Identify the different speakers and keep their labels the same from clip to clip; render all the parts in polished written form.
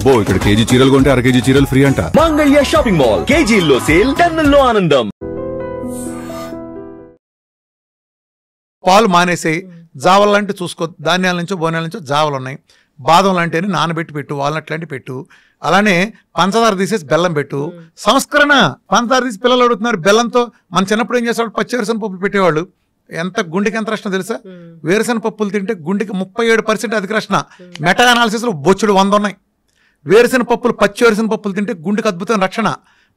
Speaker 1: అబ్బో ఇక్కడ కేజీ చీరలు కొంటే అర కేజీ చీరలు ఫ్రీ అంట.
Speaker 2: మంగళ్య షాపింగ్ మాల్, కేజీల్లో సేల్, టన్నుల్లో ఆనందం.
Speaker 3: పాలు మానేసి జావలు లాంటి చూసుకో, ధాన్యాల నుంచో బోనాల నుంచో జావలు ఉన్నాయి. బాదం లాంటివి నానబెట్టి పెట్టు, వాల్నట్ లాంటి పెట్టు. అలానే పంచదార తీసేసి బెల్లం పెట్టు. సంస్కరణ. పంచదార తీసి పిల్లలు అడుగుతున్నారు బెల్లంతో. మన చిన్నప్పుడు ఏం చేసేవాళ్ళు, పచ్చివేరుశనగ పప్పులు పెట్టేవాళ్ళు. ఎంత గుండెకి ఎంత రక్షణ తెలుసా? వేరుశనగ పప్పులు తింటే గుండెకి 37% అధిక రక్షణ. మెటా అనాలిసిస్లో బొచ్చుడు 100 ఉన్నాయి. వేరుశనగ పప్పులు, పచ్చి వేరుశనగ పప్పులు తింటే గుండెకి అద్భుతమైన రక్షణ.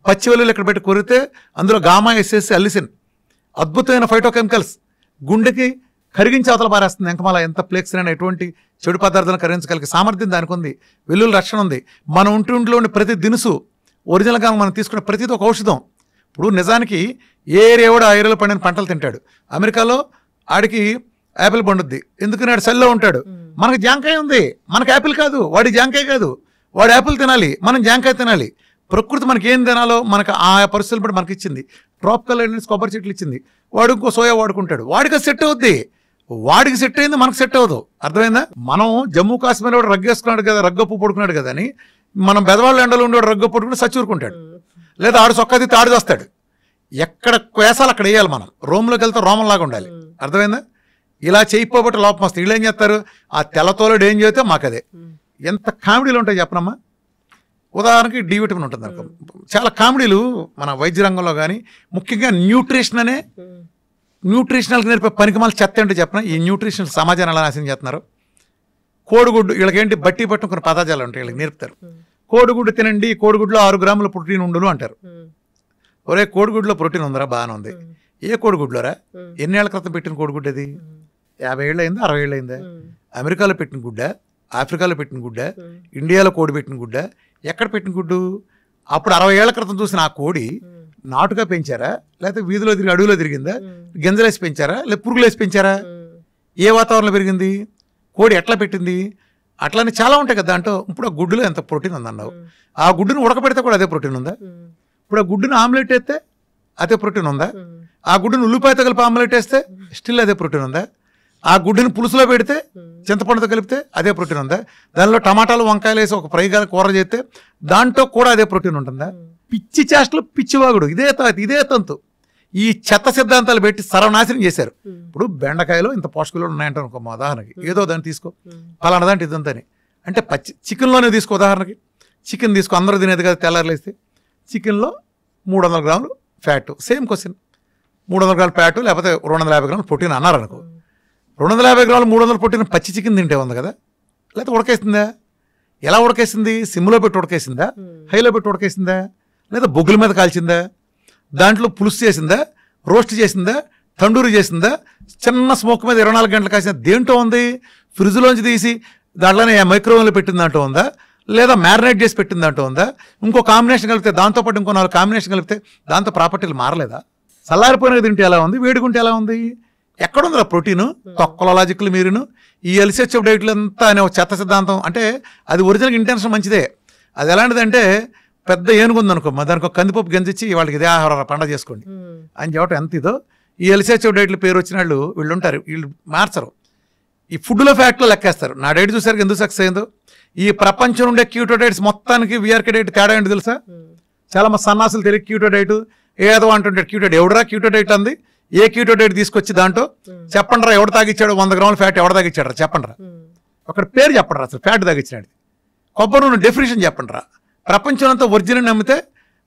Speaker 3: పచ్చి వెల్లుల్లి ఇక్కడ పెట్టి కొరితే అందులో గామా ఎస్ఎస్ అల్లిసిన్, అద్భుతమైన ఫైటోకెమికల్స్, గుండెకి కరిగించి అవతల పారేస్తుంది. ఎంకమాల ఎంత ప్లేక్స్ అయినా ఎటువంటి చెడు పదార్థాలను కరిగించగలిగే సామర్థ్యం దానికి ఉంది. వెల్లుల్లి రక్షణ ఉంది. మన ఒంటిలో ఉండే ప్రతి దినుసు ఒరిజినల్గా మనం తీసుకునే ప్రతిదీ ఒక ఔషధం. ఇప్పుడు నిజానికి ఏ ఏరియా కూడా ఆ ఏరియాలో పండిన పంటలు తింటాడు. అమెరికాలో ఆడికి యాపిల్ పండుద్ది, ఎందుకని ఆడు సెల్లో ఉంటాడు. మనకు జాంకాయ ఉంది, మనకు యాపిల్ కాదు. వాడి జాంకాయ కాదు, వాడు యాపిల్ తినాలి, మనం జాంకాయ తినాలి. ప్రకృతి మనకి ఏం తినాలో మనకు ఆ పరిస్థితులు బట్టి మనకి ఇచ్చింది. ట్రాపికల్ కొబ్బరి చెట్లు ఇచ్చింది. వాడు ఇంకో సోయా వాడుకుంటాడు, వాడికి సెట్ అవుద్ది. వాడికి సెట్ అయింది, మనకు సెట్ అవ్వదు. అర్థమైందా? మనం జమ్మూ కాశ్మీర్ వాడు రగ్గేసుకున్నాడు కదా, రగ్గప్పు పడుకున్నాడు కదా అని మనం బెదవాళ్ళ ఎండలో ఉండేవాడు రగ్గ పడుకుని సచ్చూరుకుంటాడు. లేదా ఆడు సొక్కది తాడు చేస్తాడు. ఎక్కడ వేసాలు అక్కడ వేయాలి. మనం రోమ్లోకి వెళ్తే రోమంలాగా ఉండాలి. అర్థమైందా? ఇలా చేయకపోబట్టి లోపం వస్తుంది. వీళ్ళు ఏం చేస్తారు, ఆ తెల్లతోలుడు ఏం చేస్తే మాకు అదే. ఎంత కామెడీలు ఉంటాయి చెప్పనమ్మా. ఉదాహరణకి డి విటమిన్ ఉంటుంది అనుకో. చాలా కామెడీలు మన వైద్య రంగంలో కానీ, ముఖ్యంగా న్యూట్రిషన్ అనే న్యూట్రిషనల్కి నేర్పే పనికిమాల చెత్త ఏంటో చెప్పిన. ఈ న్యూట్రిషనల్ సమాజాన్ని ఎలా నాశనం చేస్తున్నారు. కోడిగుడ్డు, వీళ్ళకేంటి బట్టి పట్టిన కొన్ని పదార్థాలు ఉంటాయి, వీళ్ళకి నేర్పుతారు. కోడిగుడ్డు తినండి, కోడిగుడ్లో 6 గ్రాముల ప్రోటీన్ ఉండును అంటారు. ఒరే కోడిగుడ్లో ప్రోటీన్ ఉందరా, బాగానే ఉంది. ఏ కోడిగుడ్లోరా? ఎన్నేళ్ల క్రితం పెట్టిన కోడిగుడ్డు అది? 50 ఏళ్ళు అయిందా, 60 ఏళ్ళు అయిందా? అమెరికాలో పెట్టిన గుడ్డ, ఆఫ్రికాలో పెట్టిన గుడ్డ, ఇండియాలో కోడి పెట్టిన గుడ్డ, ఎక్కడ పెట్టిన గుడ్డు? అప్పుడు 60 ఏళ్ల క్రితం చూసిన ఆ కోడి నాటుగా పెంచారా, లేకపోతే వీధిలో తిరిగి అడవిలో తిరిగిందా, గింజలేసి పెంచారా, లేకపోతే పురుగులేసి పెంచారా? ఏ వాతావరణంలో పెరిగింది? కోడి ఎట్లా పెట్టింది? అట్లానే చాలా ఉంటాయి కదా దాంట్లో. ఇప్పుడు ఆ గుడ్డులో ఎంత ప్రోటీన్ ఉందన్నావు. ఆ గుడ్డును ఉడకబెడితే కూడా అదే ప్రోటీన్ ఉందా? ఇప్పుడు ఆ గుడ్డును ఆమ్లెట్ వేస్తే అదే ప్రోటీన్ ఉందా? ఆ గుడ్డును ఉల్లిపాయతో కలిపి ఆమ్లెట్ వేస్తే స్టిల్ అదే ప్రోటీన్ ఉందా? ఆ గుడ్డుని పులుసులో పెడితే, చింతపండుతో కలిపితే అదే ప్రోటీన్ ఉందా? దానిలో టమాటాలు వంకాయలు వేసి ఒక ఫ్రైగా కూర చేస్తే దాంట్లో కూడా అదే ప్రోటీన్ ఉంటుందా? పిచ్చి చేష్టలు, పిచ్చివాగుడు, ఇదే తంతు. ఈ చెత్త సిద్ధాంతాలు పెట్టి సర్వనాశనం చేశారు. ఇప్పుడు బెండకాయలో ఇంత పోషకాలు ఉన్నాయంటారు అనుకో, మా ఉదాహరణకి ఏదో దాన్ని తీసుకో, పలానా దాంట్లో ఇదంతని అంటే పచ్చి చికెన్లోనే తీసుకో. ఉదాహరణకి చికెన్ తీసుకో, అందరూ తినేది కదా. తెల్లారులేస్తే చికెన్లో 300 గ్రాములు ఫ్యాట్. సేమ్ క్వశ్చన్, 300 గ్రాముల ఫ్యాట్ లేకపోతే 250 గ్రాములు ప్రోటీన్ అన్నారు అనుకో. 250 గ్రాములు 300 ప్రోటీన్ పచ్చి చికెన్ తింటే ఉంది కదా, లేకపోతే ఉడకేస్తుందా? ఎలా ఉడకేసింది? సిమ్లో పెట్టి ఉడకేసిందా, హైలో పెట్టి ఉడకేసిందా, లేదా బొగ్గుల మీద కాల్చిందా, దాంట్లో పులుసు చేసిందా, రోస్ట్ చేసిందా, తండూరి చేసిందా, చిన్న స్మోక్ మీద 24 గంటలు కాసిన దేంట్లో ఉంది? ఫ్రిడ్జ్లోంచి తీసి దాంట్లోనే మైక్రోవేవ్లో పెట్టిన దాంట్లో ఉందా, లేదా మ్యారినేట్ చేసి పెట్టిన దాంట్లో ఉందా? ఇంకో కాంబినేషన్ కలిపితే, దాంతోపాటు ఇంకో 4 కాంబినేషన్ కలిపితే దాంతో ప్రాపర్టీలు మారలేదా? చల్లారిపోయినది తింటే ఎలా ఉంది, వేడిగుంటే ఎలా ఉంది? ఎక్కడుందిరా ప్రోటీను? తొక్కల లాజిక్లు మీరును. ఈ ఎల్సిహెచ్ఎఫ్ డైట్లు అంతా అనే ఒక చెత్త సిద్ధాంతం. అంటే అది ఒరిజినల్ ఇంటెన్షన్ మంచిదే. అది ఎలాంటిదంటే, పెద్ద ఏనుగు ఉందనుకో, దానికి ఒక కందిపప్పు గంజిచ్చి వాళ్ళకి ఇదే ఆహార పండగ చేసుకోండి అని చెప్పటం ఎంత ఇదో. ఈ ఎల్సిహెచ్ఎఫ్ డైట్లు పేరు వచ్చిన వీళ్ళు ఉంటారు, వీళ్ళు మార్చరు. ఈ ఫుడ్లో ఫ్యాక్ట్లో లెక్కేస్తారు. నా డైట్ చూసారు ఎందుకు సక్సెస్ అయిందో. ఈ ప్రపంచం ఉండే క్యూటో డైట్స్ మొత్తానికి వీఆర్కే డైట్ తేడా ఏంటి తెలుసా? చాలా మంది సన్నాసులు తెలియదు క్యూటో డైట్ ఏదో అంటుంటాడు. క్యూటో డైట్ ఎవడరా క్యూటో డైట్ అంది? ఏ క్యూటో డైట్ తీసుకొచ్చి దాంట్లో చెప్పండి రా, ఎవడు తాగిచ్చాడు 100 గ్రాముల ఫ్యాట్ ఎవడు తాగిచ్చాడు రా చెప్పండి రా. ఒక పేరు చెప్పండి రా, అసలు ఫ్యాట్ తాగిచ్చినాడు. కొబ్బరి నూనె డెఫినేషన్ చెప్పండి రా. ప్రపంచం అంతా ఒరిజినల్ నమ్మితే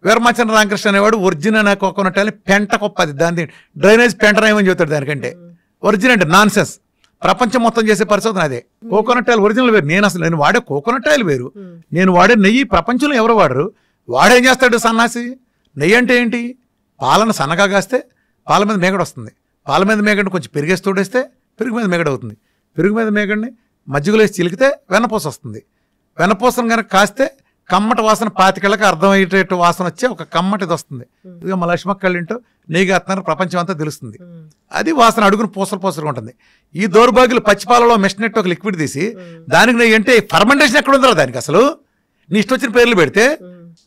Speaker 3: వీరమాచంద్ర రామకృష్ణ అనేవాడు ఒరిజినల్ అనే కోకోనట్ ఆయిల్ పెంట కొప్పది, దాన్ని డ్రైనేజ్ పెంటనేమని చెబుతాడు. దానికంటే ఒరిజినల్ నాన్ సెన్స్. ప్రపంచం మొత్తం చేసే పరిశోధన అదే. కోకోనట్ ఆయిల్ ఒరిజినల్ వేరు. నేను వాడే కోకోనట్ ఆయిల్ వేరు, నేను వాడే నెయ్యి ప్రపంచంలో ఎవరు వాడరు. వాడేం చేస్తాడు సన్నాసి? నెయ్యి అంటే ఏంటి? పాలను సన్నగా కాస్తే పాల మీద మేగడ వస్తుంది. పాల మీద మేగడిని కొంచెం పెరిగేసి తోడేస్తే పెరుగు మీద మేగడ అవుతుంది. పెరుగు మీద మేగడిని మజ్జిగలో వేసి చిలికితే వెన్నపూస వస్తుంది. వెన్నపూసను కనుక కాస్తే కమ్మటి వాసన 25 అర్థమయ్యేటట్టు వాసన వచ్చే ఒక కమ్మటిది వస్తుంది. ఇదిగో మా లక్ష్మక్కళ్ళింటో నెయ్యిగా అత్తన్నారు, ప్రపంచం అంతా తెలుస్తుంది. అది వాసన అడుగును పూసలుగా ఉంటుంది. ఈ దౌర్భాగ్యులు పచ్చిపాలలో మెషినెట్ ఒక లిక్విడ్ తీసి దానికి నెయ్యి అంటే ఫర్మెంటేషన్ ఎక్కడ ఉందో దానికి అసలు నీ ఇష్టం వచ్చిన పేర్లు పెడితే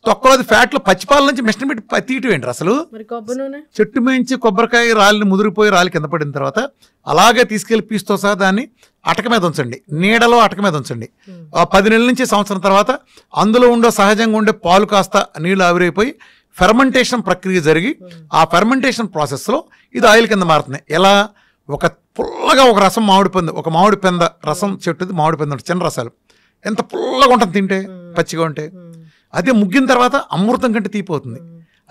Speaker 3: తొక్కలోది ఫ్యాట్లు పచ్చిపాల నుంచి మిషన్ పెట్టి తీయటం ఏంటి అసలు?
Speaker 4: మరి కొబ్బరి నూనె
Speaker 3: చెట్టు మేంచి కొబ్బరికాయ రాళ్ళు ముదిరిపోయి రాళ్ళు కింద పడిన తర్వాత అలాగే తీసుకెళ్లి పీస్తో సహా దాన్ని అటక మీద ఉంచండి, నీడలో అటక మీద ఉంచండి. 10 నెలల నుంచి సంవత్సరం తర్వాత అందులో ఉండే సహజంగా ఉండే పాలు కాస్త నీళ్లు ఆవిరైపోయి ఫెర్మెంటేషన్ ప్రక్రియ జరిగి ఆ ఫెర్మెంటేషన్ ప్రాసెస్లో ఇది ఆయిల్ కింద మారుతుంది. ఎలా? ఒక పుల్లగా ఒక రసం ఒక మామిడి పెంద రసం చెట్టుది మామిడి పెంద చిన్న రసాలు ఎంత పుల్లగా ఉంటుంది తింటే, పచ్చిగా ఉంటే. అదే ముగ్గిన తర్వాత అమృతం కంటే తీపోతుంది.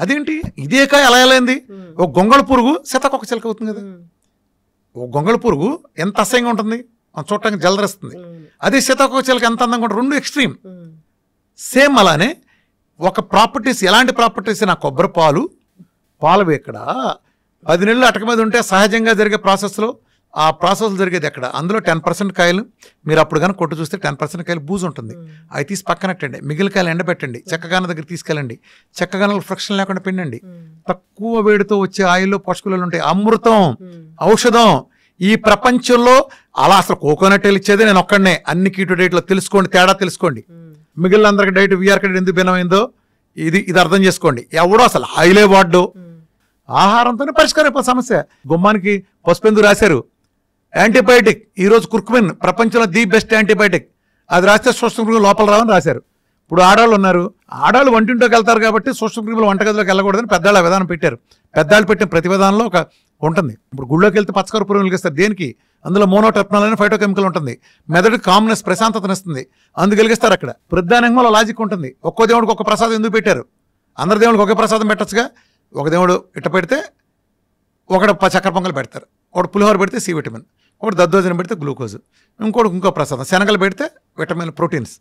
Speaker 3: అదేంటి ఇదే కాయ అలా ఎలా అయింది? ఒక గొంగళ పురుగు సీతాకొక చిలక అవుతుంది కదా. ఒక గొంగళ పురుగు ఎంత అసహ్యంగా ఉంటుంది, చూడటానికి జలదరిస్తుంది. అదే సీతాకొక చిలక ఎంత అందంగా ఉంటుంది. రెండు ఎక్స్ట్రీమ్. సేమ్ అలానే ఒక ప్రాపర్టీస్, ఎలాంటి ప్రాపర్టీస్? నా కొబ్బరి పాలు ఎక్కడ 10 నెలలు అటక మీద ఉంటే సహజంగా జరిగే ప్రాసెస్లో ఆ ప్రాసెస్ జరిగేది ఎక్కడ? అందులో 10% కాయలు మీరు అప్పుడు కానీ కొట్టు చూస్తే 10% కాయలు బూజు ఉంటుంది. అవి తీసి పక్కనట్టండి, మిగిలిన కాయలు ఎండబెట్టండి, చెక్కగాన దగ్గర తీసుకెళ్ళండి, చెక్కగానలు ఫ్రిక్షన్ లేకుండా పిండండి. తక్కువ వేడితో వచ్చే ఆయిల్లో పోషకాలు ఉంటాయి. అమృతం, ఔషధం. ఈ ప్రపంచంలో అలా అసలు కోకోనట్ ఇచ్చేది నేను ఒక్కడనే. అన్ని కీటో డైట్లో తెలుసుకోండి, తేడా తెలుసుకోండి. మిగిలిన అందరికి డైట్ వీఆర్ కడేట్ ఎందుకు భిన్నమైందో ఇది అర్థం చేసుకోండి. ఎవడో అసలు ఆయిలే వాడ్డు. ఆహారంతోనే పరిష్కారం అయిపోయి సమస్య. గుమ్మానికి పసుపెందుకు రాశారు? యాంటీబయాటిక్. ఈరోజు కుర్కుమిన్ ప్రపంచంలో ది బెస్ట్ యాంటీబయాటిక్. అది రాస్తే సూక్ష్మక్రిములు లోపల రావని రాశారు. ఇప్పుడు ఆడవాళ్ళు ఉన్నారు, ఆడవాళ్ళు వంటింట్లోకి వెళ్తారు కాబట్టి సూక్ష్మక్రిములు వంటగదిలోకి వెళ్ళకూడదని పెద్దవాళ్ళు ఆ విధానం పెట్టారు. పెద్దవాళ్ళు పెట్టిన ప్రతి విధానంలో ఒక ఉంటుంది. ఇప్పుడు గుళ్ళోకి వెళ్తే పచ్చకర్పూరం వెలిగిస్తారు. దేనికి? అందులో మోనోటెర్పనాల్ అనే ఫైటోకెమికల్ ఉంటుంది. మెదడుకి కామ్నెస్, ప్రశాంతతనిస్తుంది. అందుకు వెలిగిస్తారు. అక్కడ ప్రధానంగా లాజిక్ ఉంటుంది. ఒక్కో దేవుడికి ఒక ప్రసాదం ఎందుకు పెట్టారు? అందరి దేవుడికి ఒకే ప్రసాదం పెట్టచ్చుగా. ఒక దేవుడు ఇట్ట పెడితే ఒకడు చక్కెర పొంగల్ పెడతారు, ఒకటి పులిహోర పెడితే సి విటమిన్, ఒకటి దద్దోజనం పెడితే గ్లూకోజ్, ఇంకో ప్రసాదం శనగలు పెడితే విటమిన్, ప్రోటీన్స్.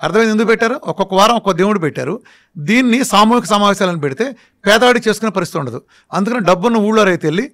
Speaker 3: అర్థమైంది ఎందుకు పెట్టారు? ఒక్కొక్క వారం ఒక్కొక్క దేవుడు పెట్టారు. దీన్ని సామూహిక సమావేశాలను పెడితే పేదవాడికి చేసుకునే పరిస్థితి ఉండదు. అందుకని డబ్బున్న ఊళ్ళో రైతు వెళ్ళి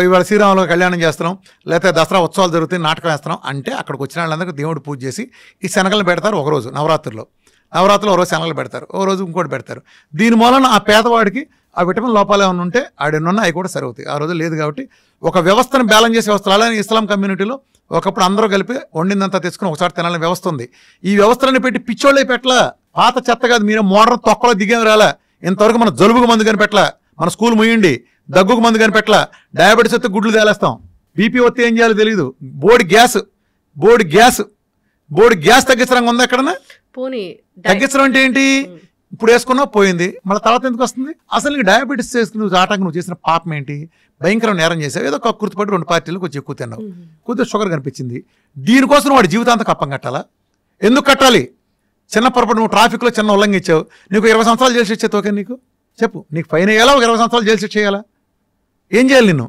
Speaker 3: ఇవాళ శ్రీరాములు కళ్యాణం చేస్తున్నాం, లేకపోతే దసరా ఉత్సవాలు జరుగుతాయి, నాటకం వేస్తున్నాం అంటే అక్కడికి వచ్చిన వాళ్ళందరికీ దేవుడు పూజ చేసి ఈ శనగలను పెడతారు. ఒకరోజు నవరాత్రిలో ఒక రోజు శనగలు పెడతారు, ఓ రోజు ఇంకోటి పెడతారు. దీని మూలన ఆ పేదవాడికి ఆ విటమిన్ లోపాలు ఏమైనా ఉంటే ఆడెన్నున్నా అవి కూడా సరివుతాయి. ఆ రోజు లేదు కాబట్టి ఒక వ్యవస్థను బ్యాలెన్స్ చేసే వ్యవస్థలు. అలానే ఇస్లాం కమ్యూనిటీలో ఒకప్పుడు అందరూ కలిపి వండిందంతా తెచ్చుకుని ఒకసారి తినాలని వ్యవస్థ ఉంది. ఈ వ్యవస్థలను పెట్టి పిచ్చోళ్ళే పెట్టలా. పాత చెత్త కాదు, మీరు మోడర్న్ తొక్కలో దిగేం రాలా. ఇంతవరకు మన జలుబుకు మందు కనిపెట్టలా, మన స్కూల్ ముయ్యండి, దగ్గుకు మందు కనిపెట్టలా, డయాబెటీస్ వస్తే గుడ్లు తేలేస్తాం, బీపీ వస్తే ఏం చేయాలో తెలియదు, బోర్డు గ్యాస్ తగ్గించడం ఉందా ఎక్కడన్నా? తగ్గించడం అంటే ఏంటి? ఇప్పుడు వేసుకున్నా పోయింది, మళ్ళీ తర్వాత ఎందుకు వస్తుంది? అసలు నీకు డయాబెటీస్ చేసుకుని నువ్వు చేసిన పాపం ఏంటి? భయంకరం నేరం చేసావు. ఏదో కుర్తుపడి 2 పార్టీలు కొంచెం ఎక్కువ తిన్నావు, కొద్దిగా షుగర్ కనిపించింది. దీనికోసం వాడి జీవితాంతం కప్పం కట్టాలా? ఎందుకు కట్టాలి? చిన్న పొరపాటు నువ్వు ట్రాఫిక్లో చిన్న ఉల్లంఘించావు, నీకు 20 సంవత్సరాలు జైలు శిక్ష ఓకే? నీకు చెప్పు, నీకు ఫైన్ వేయాలా? ఒక 20 సంవత్సరాలు జైలు శిక్ష చేయాలా? ఏం చేయాలి? నిన్ను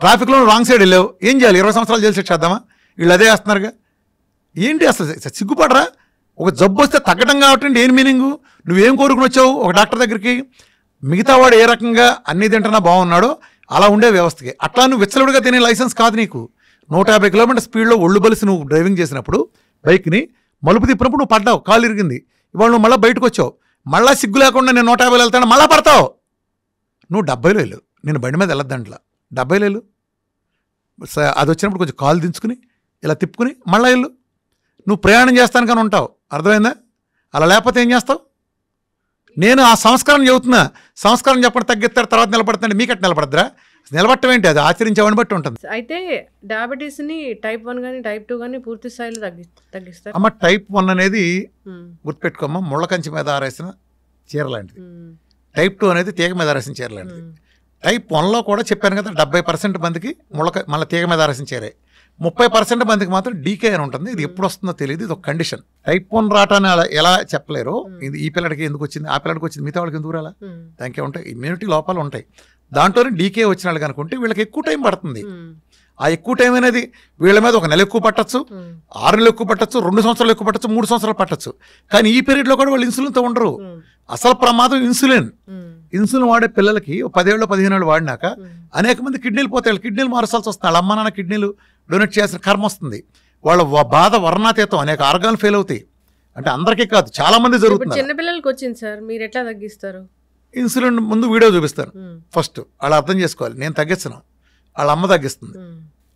Speaker 3: ట్రాఫిక్లో నువ్వు రాంగ్ సైడ్ వెళ్ళావు, ఏం చేయాలి? 20 సంవత్సరాలు జైలు శిక్ష చేద్దామా? వీళ్ళు అదే వేస్తున్నారుగా. ఏంటి అసలు సిగ్గుపడరా? ఒక జబ్బు వస్తే తగ్గడం కాబట్టి ఏం మీనింగు? నువ్వేం కోరుకుని వచ్చావు ఒక డాక్టర్ దగ్గరికి? మిగతా వాడు ఏ రకంగా అన్ని తింటున్నా బాగున్నాడో అలా ఉండే వ్యవస్థకి. అట్లా నువ్వు విచ్చలవిడిగా తినే లైసెన్స్ కాదు నీకు. 150 కిలోమీటర్ స్పీడ్లో ఒళ్ళు బలిసి నువ్వు డ్రైవింగ్ చేసినప్పుడు బైక్ని మలుపు తిప్పినప్పుడు నువ్వు పడ్డావు, కాలు ఇరిగింది. ఇవాళ నువ్వు మళ్ళీ బయటకు వచ్చావు, మళ్ళీ సిగ్గు లేకుండా నేను 150 వెళ్తాను, మళ్ళీ పడతావు. నువ్వు 70లో వెళ్ళు, నేను బండి మీద వెళ్ళొద్దంట్లా, 70లో వెళ్ళు. అది వచ్చినప్పుడు కొంచెం కాలు దించుకుని ఇలా తిప్పుకుని మళ్ళీ వెళ్ళు. నువ్వు ప్రయాణం చేస్తాను కానీ ఉంటావు. అర్థమైందా? అలా లేకపోతే ఏం చేస్తావు? నేను ఆ సంస్కారం చెబుతున్నా. సంస్కారం చెప్పడం తగ్గిస్తారు, తర్వాత నిలబడతాండి. మీకట్టు నిలబడద్దురా? నిలబడటం ఏంటి? అది ఆచరించేవాడిని బట్టి ఉంటుంది.
Speaker 4: అయితే డయాబెటీస్ ని టైప్ 1 కానీ టైప్ 2 కానీ పూర్తి స్థాయిలో తగ్గిస్తారు.
Speaker 3: అమ్మ టైప్ 1 అనేది గుర్తుపెట్టుకోమ్మా, ముళ్ళ కంచి మీద ఆరేసిన చీర లాంటిది. టైప్ 2 అనేది తీగ మీద ఆరేసిన చీర లాంటిది. టైప్ 1లో కూడా చెప్పాను కదా, 70% మందికి మళ్ళీ తీగ మీద ఆరేసిన చీరే, 30% మందికి మాత్రం డీకే అని ఉంటుంది. ఇది ఎప్పుడు వస్తుందో తెలియదు, ఇది ఒక కండిషన్. టైప్ 1 రావటాన్ని అలా ఎలా చెప్పలేరు. ఇది ఈ పిల్లడికి ఎందుకు వచ్చింది, ఆ పిల్లడికి వచ్చింది, మిగతా వాళ్ళకి ఎందుకు రాలా? దానికి ఉంటాయి, ఇమ్యూనిటీ లోపాలు ఉంటాయి. దాంట్లోనే డీకే వచ్చిన వాళ్ళు కనుకుంటే వీళ్ళకి ఎక్కువ టైం పడుతుంది. ఆ ఎక్కువ టైం అనేది వీళ్ళ మీద 1 నెల ఎక్కువ పట్టచ్చు, 6 నెలలు ఎక్కువ పట్టచ్చు, 2 సంవత్సరాలు ఎక్కువ పట్టచ్చు, 3 సంవత్సరాలు పట్టచ్చు. కానీ ఈ పీరియడ్లో కూడా వాళ్ళు ఇన్సులిన్తో ఉండరు. అసలు ప్రమాదం ఇన్సులిన్. ఇన్సులిన్ వాడే పిల్లలకి 10 ఏళ్ళు 15 ఏళ్ళు వాడినాక అనేక మంది కిడ్నీలు పోతాయి. కిడ్నీలు మారసాల్సి వస్తుంది. వాళ్ళ అమ్మ నాన్న కిడ్నీలు డొనేట్ చేయాల్సిన కర్మ వస్తుంది. వాళ్ళ బాధ వర్ణాతీతం, అనేక ఆర్గాన్లు ఫెయిల్ అవుతాయి. అంటే అందరికీ కాదు, చాలా మంది జరుగుతుంది.
Speaker 4: చిన్న పిల్లలకి వచ్చింది సార్, మీరు ఎట్లా తగ్గిస్తారు?
Speaker 3: ఇన్సులిన్ ముందు వీడియో చూపిస్తాను. ఫస్ట్ వాళ్ళు అర్థం చేసుకోవాలి, నేను తగ్గించను, వాళ్ళ అమ్మ తగ్గిస్తుంది.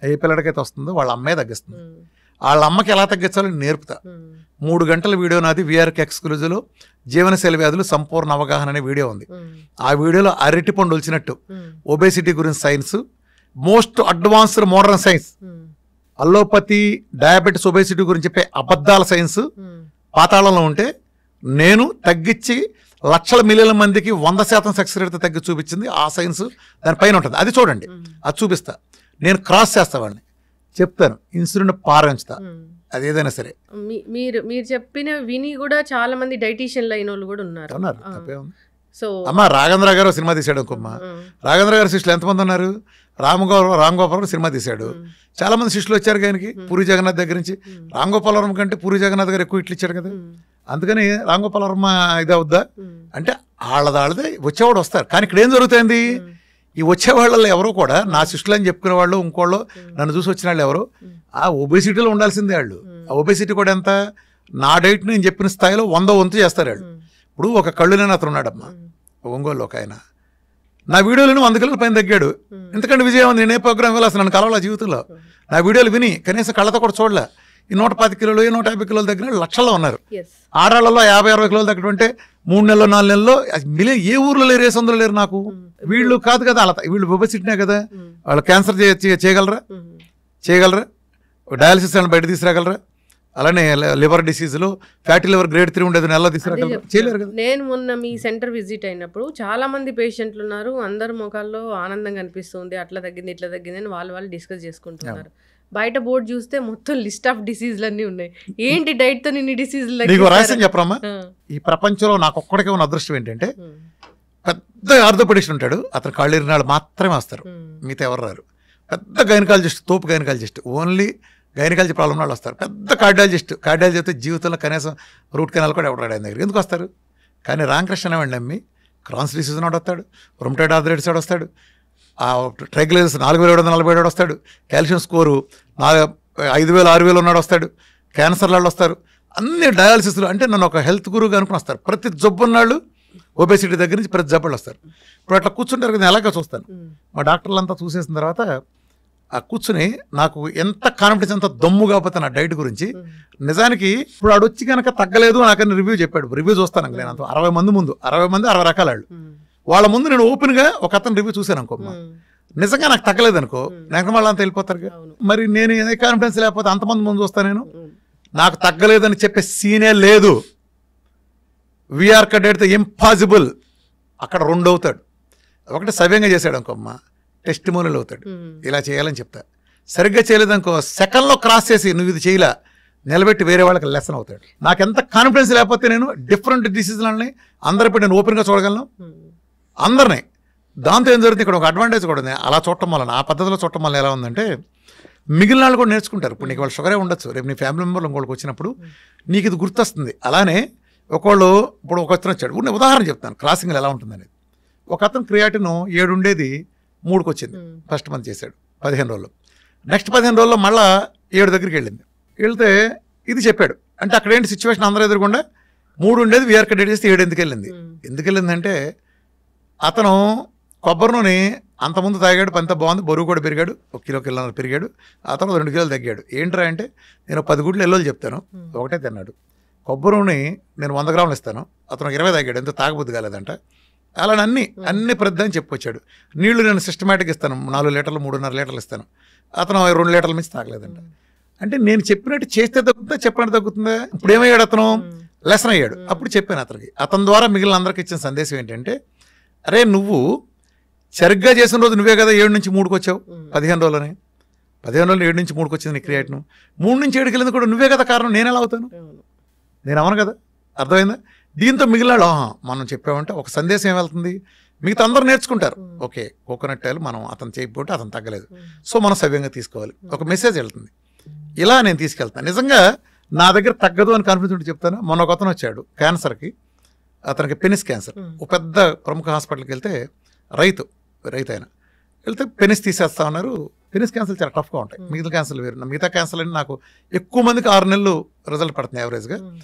Speaker 3: ఏ పిల్లడికైతే వస్తుందో వాళ్ళ అమ్మే తగ్గిస్తుంది. వాళ్ళ అమ్మకి ఎలా తగ్గించాలో నేర్పుతా. 3 గంటల వీడియో నాది వీఆర్కి ఎక్స్క్లూజివ్లో జీవనశైలి వ్యాధులు సంపూర్ణ అవగాహన అనే వీడియో ఉంది. ఆ వీడియోలో అరటి పండు వచ్చినట్టు ఒబేసిటీ గురించి science, most advanced modern science, allopathy, diabetes, obesity గురించి చెప్పే అబద్ధాల సైన్స్ పాతాళంలో ఉంటే నేను తగ్గించి లక్షల మిలియన్ల మందికి 100% సక్సెస్ రేట్ తగ్గి చూపించింది ఆ సైన్స్ దానిపైన ఉంటుంది. అది చూడండి, అది చూపిస్తా. నేను క్రాస్ చేస్తా వాళ్ళని, చెప్తాను, ఇన్సులిన్ పారించుతా, అది ఏదైనా సరే.
Speaker 4: మీరు చెప్పిన విని కూడా చాలా మంది డైటీషియన్లు అయిన వాళ్ళు కూడా ఉన్నారు. సో
Speaker 3: అమ్మ రాఘవేంద్ర గారు సినిమా తీశాడు అనుకోమ్మ. రాఘవేంద్ర గారు శిష్యులు ఎంతమంది ఉన్నారు? రామ్ గోపాలవరం సినిమా తీశాడు, చాలా మంది శిష్యులు వచ్చారు ఆయనకి. పూరి జగన్నాథ్ దగ్గర నుంచి రామ్ గోపాలవరం కంటే పూరి జగన్నాథ్ గారు ఎక్కువ ఇట్లు ఇచ్చాడు కదా. అందుకని రామ్ గోపాలవర్మ ఇది అవుద్దా అంటే వాళ్ళదే వచ్చేవాడు వస్తారు. కానీ ఇక్కడ ఏం జరుగుతుంది, ఈ వచ్చేవాళ్ళలో ఎవరో కూడా నా శిష్యులు అని చెప్పుకునే వాళ్ళు, ఇంకోళ్ళు నన్ను చూసి వచ్చిన వాళ్ళు ఎవరు ఆ ఒబేసిటీలో ఉండాల్సిందే. వాళ్ళు ఆ ఒబేసిటీ కూడా ఎంత, నా డైట్ నేను చెప్పిన స్థాయిలో 100 వంతు చేస్తారు వాళ్ళు. ఇప్పుడు ఒక కళ్ళు లేని అతను ఉన్నాడమ్మా ఒంగోలు, ఒక ఆయన నా వీడియోలను 100 కిలోల పైన తగ్గాడు. ఎందుకంటే విజయం ఉంది, నేను ఏ ప్రోగ్రామ్ వెళ్ళాల్సిన నన్ను కలవాల జీవితంలో. నా వీడియోలు విని కనీసం కళ్ళతో కూడా చూడలే. ఈ 110 కిలోలు 150 కిలోలు తగ్గిన లక్షల్లో ఉన్నారు. ఆడాళ్ళలో 50-60 కిలోలు తగ్గడంటే 3 నెలలు 4 నెలల్లో మిలియన్. ఏ ఊర్లో లేరు, ఏ సందులో లేరు. నాకు వీళ్ళు కాదు కదా, అలా వీళ్ళు ఒబేసిటీనే కదా. వాళ్ళు క్యాన్సర్ చేయగలరా, డయాలసిస్ అని బయట తీసుకురాగలరా? అలానే లివర్ డిసీజులు, ఫ్యాటీ లివర్ గ్రేడ్ 3 ఉండేది నెలలో తీసుకురాగలరా? చేయలేరు కదా.
Speaker 4: నేను మొన్న మీ సెంటర్ విజిట్ అయినప్పుడు చాలా మంది పేషెంట్లు ఉన్నారు, అందరు ముఖాల్లో ఆనందంగా అనిపిస్తుంది, అట్లా తగ్గింది ఇట్లా తగ్గింది అని వాళ్ళు డిస్కస్ చేసుకుంటున్నారు. బయట బోర్డు చూస్తే మొత్తం లిస్ట్ ఆఫ్ డిసీజులు అన్నీ ఉన్నాయి. ఏంటి డైట్ తో ఇన్ని డిసీజులు?
Speaker 3: నీకు రహస్యం చెప్పరమ్మా, ఈ ప్రపంచంలో నాకు ఒక్కడికే ఉన్న అదృష్టం ఏంటంటే పెద్ద ఆర్థోపెడిస్ట్ ఉంటాడు, అతను కాళ్ళు ఇరినాళ్ళు మాత్రమే వస్తారు, మిగతా ఎవరు రారు. పెద్ద గైనకాలజిస్ట్, తోపు గైనకాలజిస్ట్, ఓన్లీ గైనకాలజీ ప్రాబ్లం వాళ్ళు వస్తారు. పెద్ద కార్డియాలజీ అయితే జీవితంలో కనీసం రూట్ కెనాల్ కూడా ఎవరు రాడు ఆయన దగ్గర. ఎందుకు వస్తారు? కానీ రామకృష్ణ వాడిని నమ్మి క్రాన్స్ డిసీజ్ నాడు వస్తాడు, రొమటైడ్ ఆర్థరైటిస్ వాడు వస్తాడు, ఆ ట్రైగ్లిజరైడ్స్ 4747 వస్తాడు, కాల్షియం స్కోరు 5000-6000 ఉన్నాడు వస్తాడు, క్యాన్సర్ వాళ్ళు వస్తారు, అన్ని డయాలసిస్లు. అంటే నన్ను ఒక హెల్త్ గురువుగా అనుకుని వస్తారు. ప్రతి జబ్బున్నాళ్ళు ఒబేసిటీ దగ్గర నుంచి ప్రతి జబ్బులు వస్తారు. ఇప్పుడు అట్లా కూర్చుంటారు కదా, ఎలాగో చూస్తాను. మా డాక్టర్లంతా చూసేసిన తర్వాత ఆ కూర్చుని నాకు ఎంత కాన్ఫిడెన్స్, ఎంత దమ్ము కాకపోతే నా డైట్ గురించి. నిజానికి ఇప్పుడు ఆడొచ్చి కనుక తగ్గలేదు నాకని రివ్యూ చెప్పాడు. రివ్యూ చూస్తాను నేను అంత 60 మంది ముందు, 60 మంది 60 రకాల వాళ్ళు. వాళ్ళ ముందు నేను ఓపెన్గా ఒక అతను రివ్యూ చూశాను అనుకో, నిజంగా నాకు తగ్గలేదు అనుకో, నాకు వాళ్ళంతా వెళ్ళిపోతారు. మరి నేను ఏ కాన్ఫిడెన్స్ లేకపోతే అంతమంది ముందు చూస్తాను. నేను నాకు తగ్గలేదని చెప్పే సీనే లేదు. వీఆర్ కడేడితే ఇంపాసిబుల్. అక్కడ 2 అవుతాడు. ఒకటి సవ్యంగా చేశాడు అనుకోమ్మ, టెస్టిమోనియల్ అవుతాడు. ఇలా చేయాలని చెప్తా. సరిగ్గా చేయలేదనుకో, సెకండ్లో క్రాస్ చేసి నువ్వు ఇది చేయలే నిలబెట్టి వేరే వాళ్ళకి లెసన్ అవుతాడు. నాకు ఎంత కాన్ఫిడెన్స్ లేకపోతే నేను డిఫరెంట్ డిసీజులని అందరిప్పుడు నేను ఓపెన్గా చూడగలను అందరినీ. దాంతో ఏం జరుగుతుంది, ఇక్కడ ఒక అడ్వాంటేజ్ కూడా ఉంది. అలా చూడటం వల్ల, ఆ పద్ధతిలో చూడటం వల్ల ఎలా ఉందంటే మిగిలిన వాళ్ళు కూడా నేర్చుకుంటారు. ఇప్పుడు నీకు వాళ్ళు షుగరే ఉండొచ్చు, రేపు నీ ఫ్యామిలీ మెంబర్లు ఇంకోళ్ళకి వచ్చినప్పుడు నీకు ఇది గుర్తొస్తుంది. అలానే ఒకళ్ళు ఇప్పుడు ఒక అతను వచ్చాడు, ఉదాహరణ చెప్తాను క్రాసింగ్లు ఎలా ఉంటుందనేది. ఒక అతను క్రియాటిన్ 7 ఉండేది 3కి వచ్చింది, ఫస్ట్ మంత్ చేశాడు 15 రోజుల్లో. నెక్స్ట్ 15 రోజుల్లో మళ్ళీ 7 దగ్గరికి వెళ్ళింది. వెళ్తే ఇది చెప్పాడు. అంటే అక్కడ ఏంటి సిచ్యువేషన్, అందరూ ఎదురుకుండా 3 ఉండేది వీఆర్ కడేట్ చేస్తే 7 ఎందుకు వెళ్ళిందంటే అతను కొబ్బరి నూనె అంతకుముందు తాగాడు, అంత బాగుంది, బరువు కూడా పెరిగాడు, 1 కిలోన్నర పెరిగాడు. అతను 2 కిలోలు తగ్గాడు. ఏంట్రా అంటే నేను 10 గుడ్లు ఎల్లోలు చెప్తాను, ఒకటే తిన్నాడు. కొబ్బరి నూనె నేను 100 గ్రాములు ఇస్తాను, అతను 20 తాగాడు, ఎంత తాగబుద్ధి కాలేదంట. అలానే అన్ని ప్రద్దని చెప్పుకొచ్చాడు. నీళ్లు నేను సిస్టమేటిక్ ఇస్తాను, 4 లీటర్లు 3.5 లీటర్లు ఇస్తాను, అతను 2 లీటర్ల మించి తాగలేదంట. అంటే నేను చెప్పినట్టు చేస్తే తగ్గుతుందా, చెప్పినట్టు తగ్గుతుందా? ఇప్పుడు ఏమయ్యాడు అతను, లెసన్ అయ్యాడు. అప్పుడు చెప్పాను అతనికి. అతని ద్వారా మిగిలిన అందరికి ఇచ్చిన సందేశం ఏంటంటే, అరే నువ్వు సరిగ్గా చేసిన రోజు నువ్వే కదా 7 నుంచి 3కి వచ్చావు, 15 రోజులని. 15 రోజులు 7 నుంచి 3కి వచ్చింది నీ క్రియేట్ను. 3 నుంచి 7కి వెళ్ళింది కూడా నువ్వే కదా కారణం, నేను ఎలా అవుతాను? నేను అవను కదా. అర్థమైందా? దీంతో మిగిలినాడు మనం చెప్పామంటే ఒక సందేశం ఏమెళ్తుంది, మిగతా అందరూ నేర్చుకుంటారు. ఓకే, కోకోనట్ ఆయిల్ మనం అతను చేయకపోతే అతను తగ్గలేదు, సో మనం సవ్యంగా తీసుకోవాలి, ఒక మెసేజ్ వెళ్తుంది. ఇలా నేను తీసుకెళ్తాను. నిజంగా నా దగ్గర తగ్గదు అని కాన్ఫిడెన్స్ ఉంటే చెప్తాను. మొన్న ఒక అతను వచ్చాడు క్యాన్సర్కి, అతనికి పెనిస్ క్యాన్సర్. ఒక పెద్ద ప్రముఖ హాస్పిటల్కి వెళ్తే రైతు ఆయన వెళ్తే పెనిస్ తీసేస్తా ఉన్నారు. పెనిస్ క్యాన్సర్ చాలా టఫ్గా ఉంటాయి, మిగతా క్యాన్సర్లు వేరు. మిగతా క్యాన్సర్లు అని నాకు ఎక్కువ మందికి 6 నెలలు రిజల్ట్ పడుతుంది యావరేజ్గా.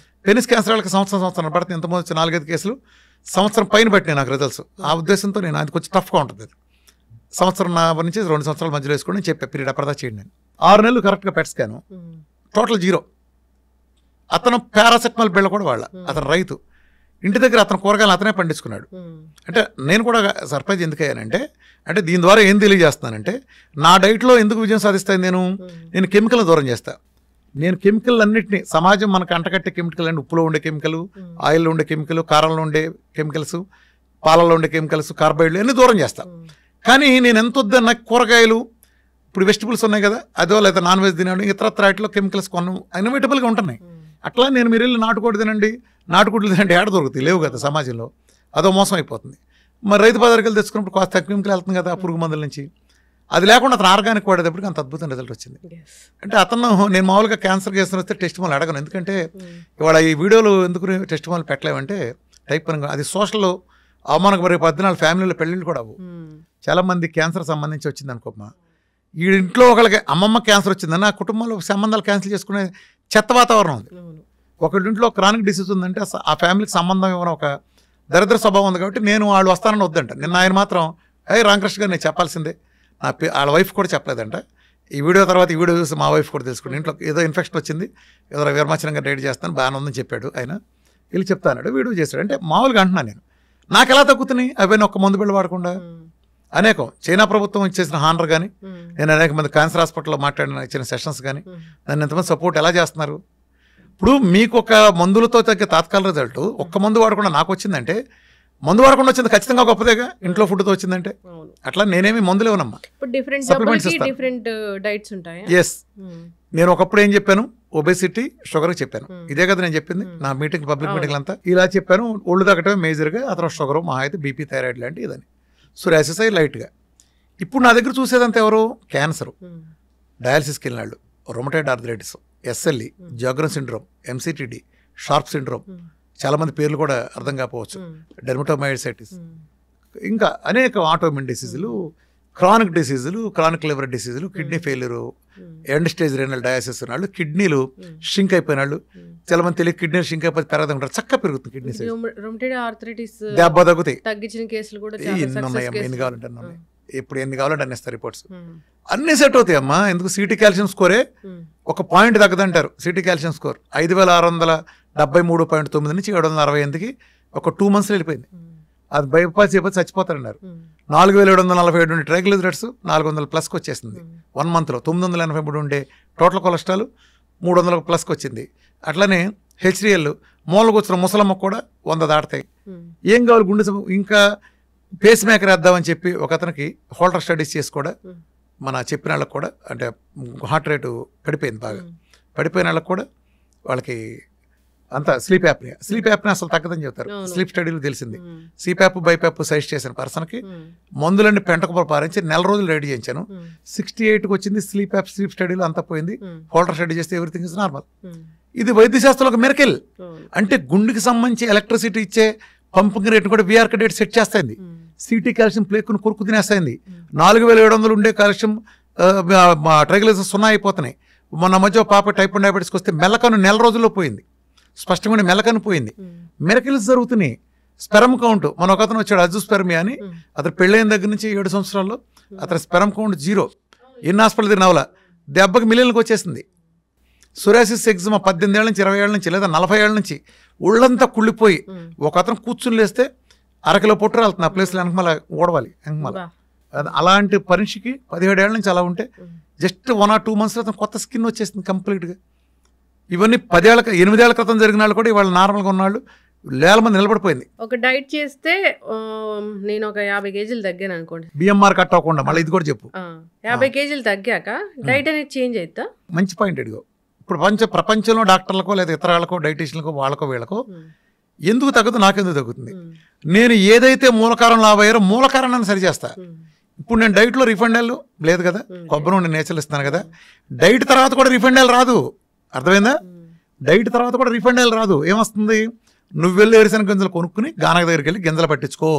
Speaker 3: పెనిస్ క్యాన్సర్ వాళ్ళకి సంవత్సరం పడుతుంది. ఎంతమంది వచ్చి 4-5 కేసులు సంవత్సరం పైన పట్టినాయి నాకు రిజల్ట్స్. ఆ ఉద్దేశంతో నేను అది కొంచెం టఫ్గా ఉంటుంది. అది సంవత్సరం నుంచి 2 సంవత్సరాల మధ్యలో వేసుకొని నేను చెప్పే పీరియడ్ అప్పటిదా చేయండి. నేను 6 నెలలు కరెక్ట్గా పెట్ స్కాను టోటల్ జీరో. అతను పారాసెటమాల్ బిళ్ళ కూడా వాళ్ళ, అతను రైతు, ఇంటి దగ్గర అతను కూరగాయలు అతనే పండించుకున్నాడు. అంటే నేను కూడా సర్ప్రైజ్ ఎందుకు అయ్యానంటే, అంటే దీని ద్వారా ఏం తెలియజేస్తున్నానంటే, నా డైట్లో ఎందుకు విజయం సాధిస్తాను నేను కెమికల్ దూరం చేస్తా. నేను కెమికల్ అన్నింటినీ, సమాజం మనకు అంటకట్టే కెమికల్ అండి, ఉప్పులో ఉండే కెమికల్, ఆయిల్లో ఉండే కెమికల్, కారంలో ఉండే కెమికల్స్, పాలల్లో ఉండే కెమికల్స్, కార్బోహైడ్రేట్లు అన్నీ దూరం చేస్తా. కానీ నేను ఎంత వద్దన్న కూరగాయలు, ఇప్పుడు వెజిటబుల్స్ ఉన్నాయి కదా, అదో లేదా నాన్ వెజ్ తినాడు, ఇతరత్ర వాటిలో కెమికల్స్ కొనం ఇన్ఎవిటబుల్గా ఉంటున్నాయి. అట్లా నేను మీరు వెళ్ళి నాటుకోడి తినండి, నాటుకోట్లు తినండి, ఏడ దొరుకుతాయి, లేవు కదా సమాజంలో, అదో మోసం అయిపోతుంది. మరి రైతు బజార్కి తెచ్చుకున్నప్పుడు కాస్త తక్కువ కెమికల్ వెళ్తుంది కదా పురుగు మందుల నుంచి. అది లేకుండా అతను ఆర్గానిక్ వాడేటప్పటికి అంత అద్భుతం రిజల్ట్ వచ్చింది. అంటే అతను, నేను మామూలుగా క్యాన్సర్ కేసు వస్తే టెస్ట్ మాల్ అడగను, ఎందుకంటే ఇవాళ ఈ వీడియోలు ఎందుకు టెస్ట్ మాల్ పెట్టలేమంటే టైప్ పని, అది సోషల్లో అవమానకు రేపు 14 ఫ్యామిలీలో పెళ్ళిళ్ళు కూడా అవ్వు. చాలామంది క్యాన్సర్ సంబంధించి వచ్చింది అనుకోమ్మా, ఈ ఇంట్లో ఒకళ్ళకి అమ్మమ్మ క్యాన్సర్ వచ్చిందని ఆ కుటుంబంలో సంబంధాలు క్యాన్సిల్ చేసుకునే చెత్త వాతావరణం ఉంది. ఒకరింట్లో క్రానిక్ డిసీజ్ ఉందంటే ఆ ఫ్యామిలీకి సంబంధం ఏమైనా ఒక దరిద్ర స్వభావం ఉంది. కాబట్టి నేను వాళ్ళు వస్తానని వద్దంట. నిన్న ఆయన మాత్రం రామకృష్ణ గారు నేను చెప్పాల్సిందే, వాళ్ళ వైఫ్ కూడా చెప్పలేదంట. ఈ వీడియో తర్వాత ఈ వీడియో చూసి మా వైఫ్ కూడా తెలుసుకుంది, ఇంట్లో ఏదో ఇన్ఫెక్షన్ వచ్చింది, ఏదో విమర్శనంగా రెడీ చేస్తాను, బాగానే ఉందని చెప్పాడు ఆయన. వీళ్ళు చెప్తాడు, వీడియో చేశాడు. అంటే మామూలుగా అంటున్నాను నేను, నాకు ఎలా తగ్గుతున్నాయి అవన్నీ ఒక్క మందు బిళ్ళ వాడకుండా. అనేకం చైనా ప్రభుత్వం ఇచ్చేసిన హానర్ కానీ, నేను అనేక మంది క్యాన్సర్ హాస్పిటల్లో మాట్లాడిన ఇచ్చిన సెషన్స్ కానీ, దాన్ని ఎంతమంది సపోర్ట్ ఎలా చేస్తున్నారు. ఇప్పుడు మీకు ఒక మందులతో తగ్గ తాత్కాల రిజల్ట్ ఒక్క మందు వాడకుండా నాకు వచ్చిందంటే, మందు వాడకుండా వచ్చింది ఖచ్చితంగా గొప్పదేగా, ఇంట్లో ఫుడ్తో వచ్చిందంటే. అట్లా నేనేమి మందులు ఇవ్వనమ్మా, సప్లిమెంట్స్ ఇస్తాను. ఎస్, నేను ఒకప్పుడు ఏం చెప్పాను, ఒబేసిటీ షుగర్ చెప్పాను, ఇదే కదా నేను చెప్పింది నా మీటింగ్, పబ్లిక్ మీటింగ్ అంతా ఇలా చెప్పాను. ఒళ్ళు తగ్గటమే మేజర్గా, అతను షుగర్, మా అయితే బీపీ, థైరాయిడ్ లాంటి ఇదని, సోరియాసిస్ లైట్గా. ఇప్పుడు నా దగ్గర చూసేదంతా ఎవరు, క్యాన్సర్, డయాలసిస్కి వెళ్ళినాళ్ళు, rheumatoid arthritis, SLE, Sjogren syndrome, MCTD, Sharp syndrome, చాలామంది పేర్లు కూడా అర్థం కాకపోవచ్చు, డెర్మటోమైసైటిస్, ఇంకా అనేక ఆటోమిన్ డిసీజులు, క్రానిక్ డిసీజులు, క్రానిక్ లివర్ డిసీజులు, kidney failure, end stage renal disease ఉన్నాళ్ళు, కిడ్నీలు షింక్ అయిపోయిన వాళ్ళు, చాలా మంది తెలియదు కిడ్నీలు షింక్ అయిపోయి పెరగదు ఉంటారు, చక్కగా పెరుగుతుంది కిడ్నీ సైజ్, దెబ్బ తగ్గుతాయి. ఎన్ని ఉన్నాయమ్మా, ఎన్ని కావాలంటే అన్నీ ఉన్నాయి, ఇప్పుడు ఎన్ని కావాలంటే అన్ని ఇస్తారు రిపోర్ట్స్, అన్ని సెట్ అవుతాయి అమ్మా. ఎందుకు, సిటీ కాల్షియం స్కోరే ఒక పాయింట్ తగ్గదంటారు. సిటీ కాల్షియం స్కోర్ 5673.9 నుంచి 768కి ఒక 2 months వెళ్ళిపోయింది. అది బైపాస్ చేయకపోతే చచ్చిపోతారన్నారు. 4747 ఉండే ట్రైగ్లిజరైడ్స్ 400+ వచ్చేసింది 1 monthలో. 983 ఉండే టోటల్ కొలెస్ట్రాల్ 300+ వచ్చింది. అట్లనే హెచ్డిఎల్ మూలకు వచ్చిన ముసలమ్మ కూడా 100 దాటుతాయి. ఏం కావాలి, గుండె ఇంకా పేస్ మేకర్ వేద్దామని చెప్పి ఒక అతనికి హోల్డర్ స్టడీస్ చేసి కూడా మన చెప్పిన వాళ్ళకి కూడా, అంటే హార్ట్ రేటు పడిపోయింది బాగా, పడిపోయిన వాళ్ళకి కూడా వాళ్ళకి అంతా స్లీప్ యాప్నియా అసలు తగ్గదని చెప్తారు. స్లీప్ స్టడీలో తెలిసింది. సిప్యాప్ బైప్యాప్ సజెస్ట్ చేసిన పర్సన్కి మందులన్నీ పెంటకు పారించి 4 రోజులు రెడీ చేయించాను. 68కి వచ్చింది స్లీప్ స్టడీలో అంతా పోయింది. హోల్డర్ స్టడీ చేస్తే ఎవ్రీథింగ్ ఇస్ నార్మల్. ఇది వైద్యశాస్త్రంలో ఒక మిరకిల్. అంటే గుండెకి సంబంధించి ఎలక్ట్రిసిటీ ఇచ్చే పంపింగ్ రేట్ కూడా విఆర్క డేట్ సెట్ చేస్తాయింది. సిటీ కాల్షియం ప్లేకును కొరుకు తినేస్తాయింది. 4700 ఉండే కాల్షియం ట్రైగ్లిజరైడ్స్ 0 అయిపోతున్నాయి. మొన్న మధ్య పాప టైప్ 1 డయాబెటీస్కి వస్తే మెల్లకను 4 రోజుల్లో పోయింది. స్పష్టంగా మెల్లకను పోయింది. మిరకిల్స్ జరుగుతున్నాయి. స్పెరమ్ కౌంట్, మన ఒక అతను వచ్చాడు అజుస్పెర్మియా అని, అతను పెళ్ళైన దగ్గర నుంచి 7 సంవత్సరాల్లో అతని స్పెరమ్ కౌంట్ 0. ఎన్ని హాస్పిటల్ తిరిగినవలా దెబ్బకి మిలియన్లకు వచ్చేసింది. సోరియాసిస్ ఎగ్జిమా 18 ఏళ్ళ నుంచి 20 ఏళ్ళ నుంచి లేదా 40 ఏళ్ళ నుంచి ఒళ్ళంతా కుళ్ళిపోయి ఒక అతను కూర్చుని లేస్తే 1 కిలో పొట్టు వెళ్తుంది. ఆ ప్లేస్లో వెనకమల ఓడవాలి వెనకమల. అలాంటి పరీక్షకి 17 ఏళ్ళ నుంచి అలా ఉంటే జస్ట్ 1 or 2 monthsలో అతను కొత్త స్కిన్ వచ్చేసింది కంప్లీట్గా. ఇవన్నీ 8 ఏళ్ల క్రితం జరిగిన వాళ్ళు కూడా ఇవాళ నార్మల్గా ఉన్నాళ్ళు వేల మంది నిలబడిపోయింది.
Speaker 4: ఒక డైట్ చేస్తే నేను ఒక 50 kgs తగ్గాను అనుకోండి,
Speaker 3: బిఎంఆర్ కట్ అవ్వకుండా. మళ్ళీ ఇది కూడా చెప్పు,
Speaker 4: 50 kgs తగ్గాక డైట్ అనేది చేంజ్ అవుతా? మంచి
Speaker 3: పాయింట్ అడిగో. ఇప్పుడు ప్రపంచంలో డాక్టర్లకో లేదా ఇతర వాళ్ళకో డైటీషియన్లకో వాళ్ళకో వీళ్ళకో ఎందుకు తగ్గదు, నాకెందుకు తగ్గుతుంది? నేను ఏదైతే మూలకారం లాభయ్యారో మూలకారణాన్ని సరిచేస్తా. ఇప్పుడు నేను డైట్లో రిఫైండ్ ఆయిల్ లేదు కదా, కొబ్బరి నుండి నేచర్లు ఇస్తాను కదా, డైట్ తర్వాత కూడా రిఫైండ్ ఆయిల్ రాదు. అర్థమైందా? డైట్ తర్వాత కూడా రిఫైండ్ ఆయిల్ రాదు. ఏమొస్తుంది, నువ్వు వెళ్ళి వేరుశనగ గింజలు కొనుక్కుని గానక దగ్గరికి వెళ్ళి గింజలు పట్టించుకో.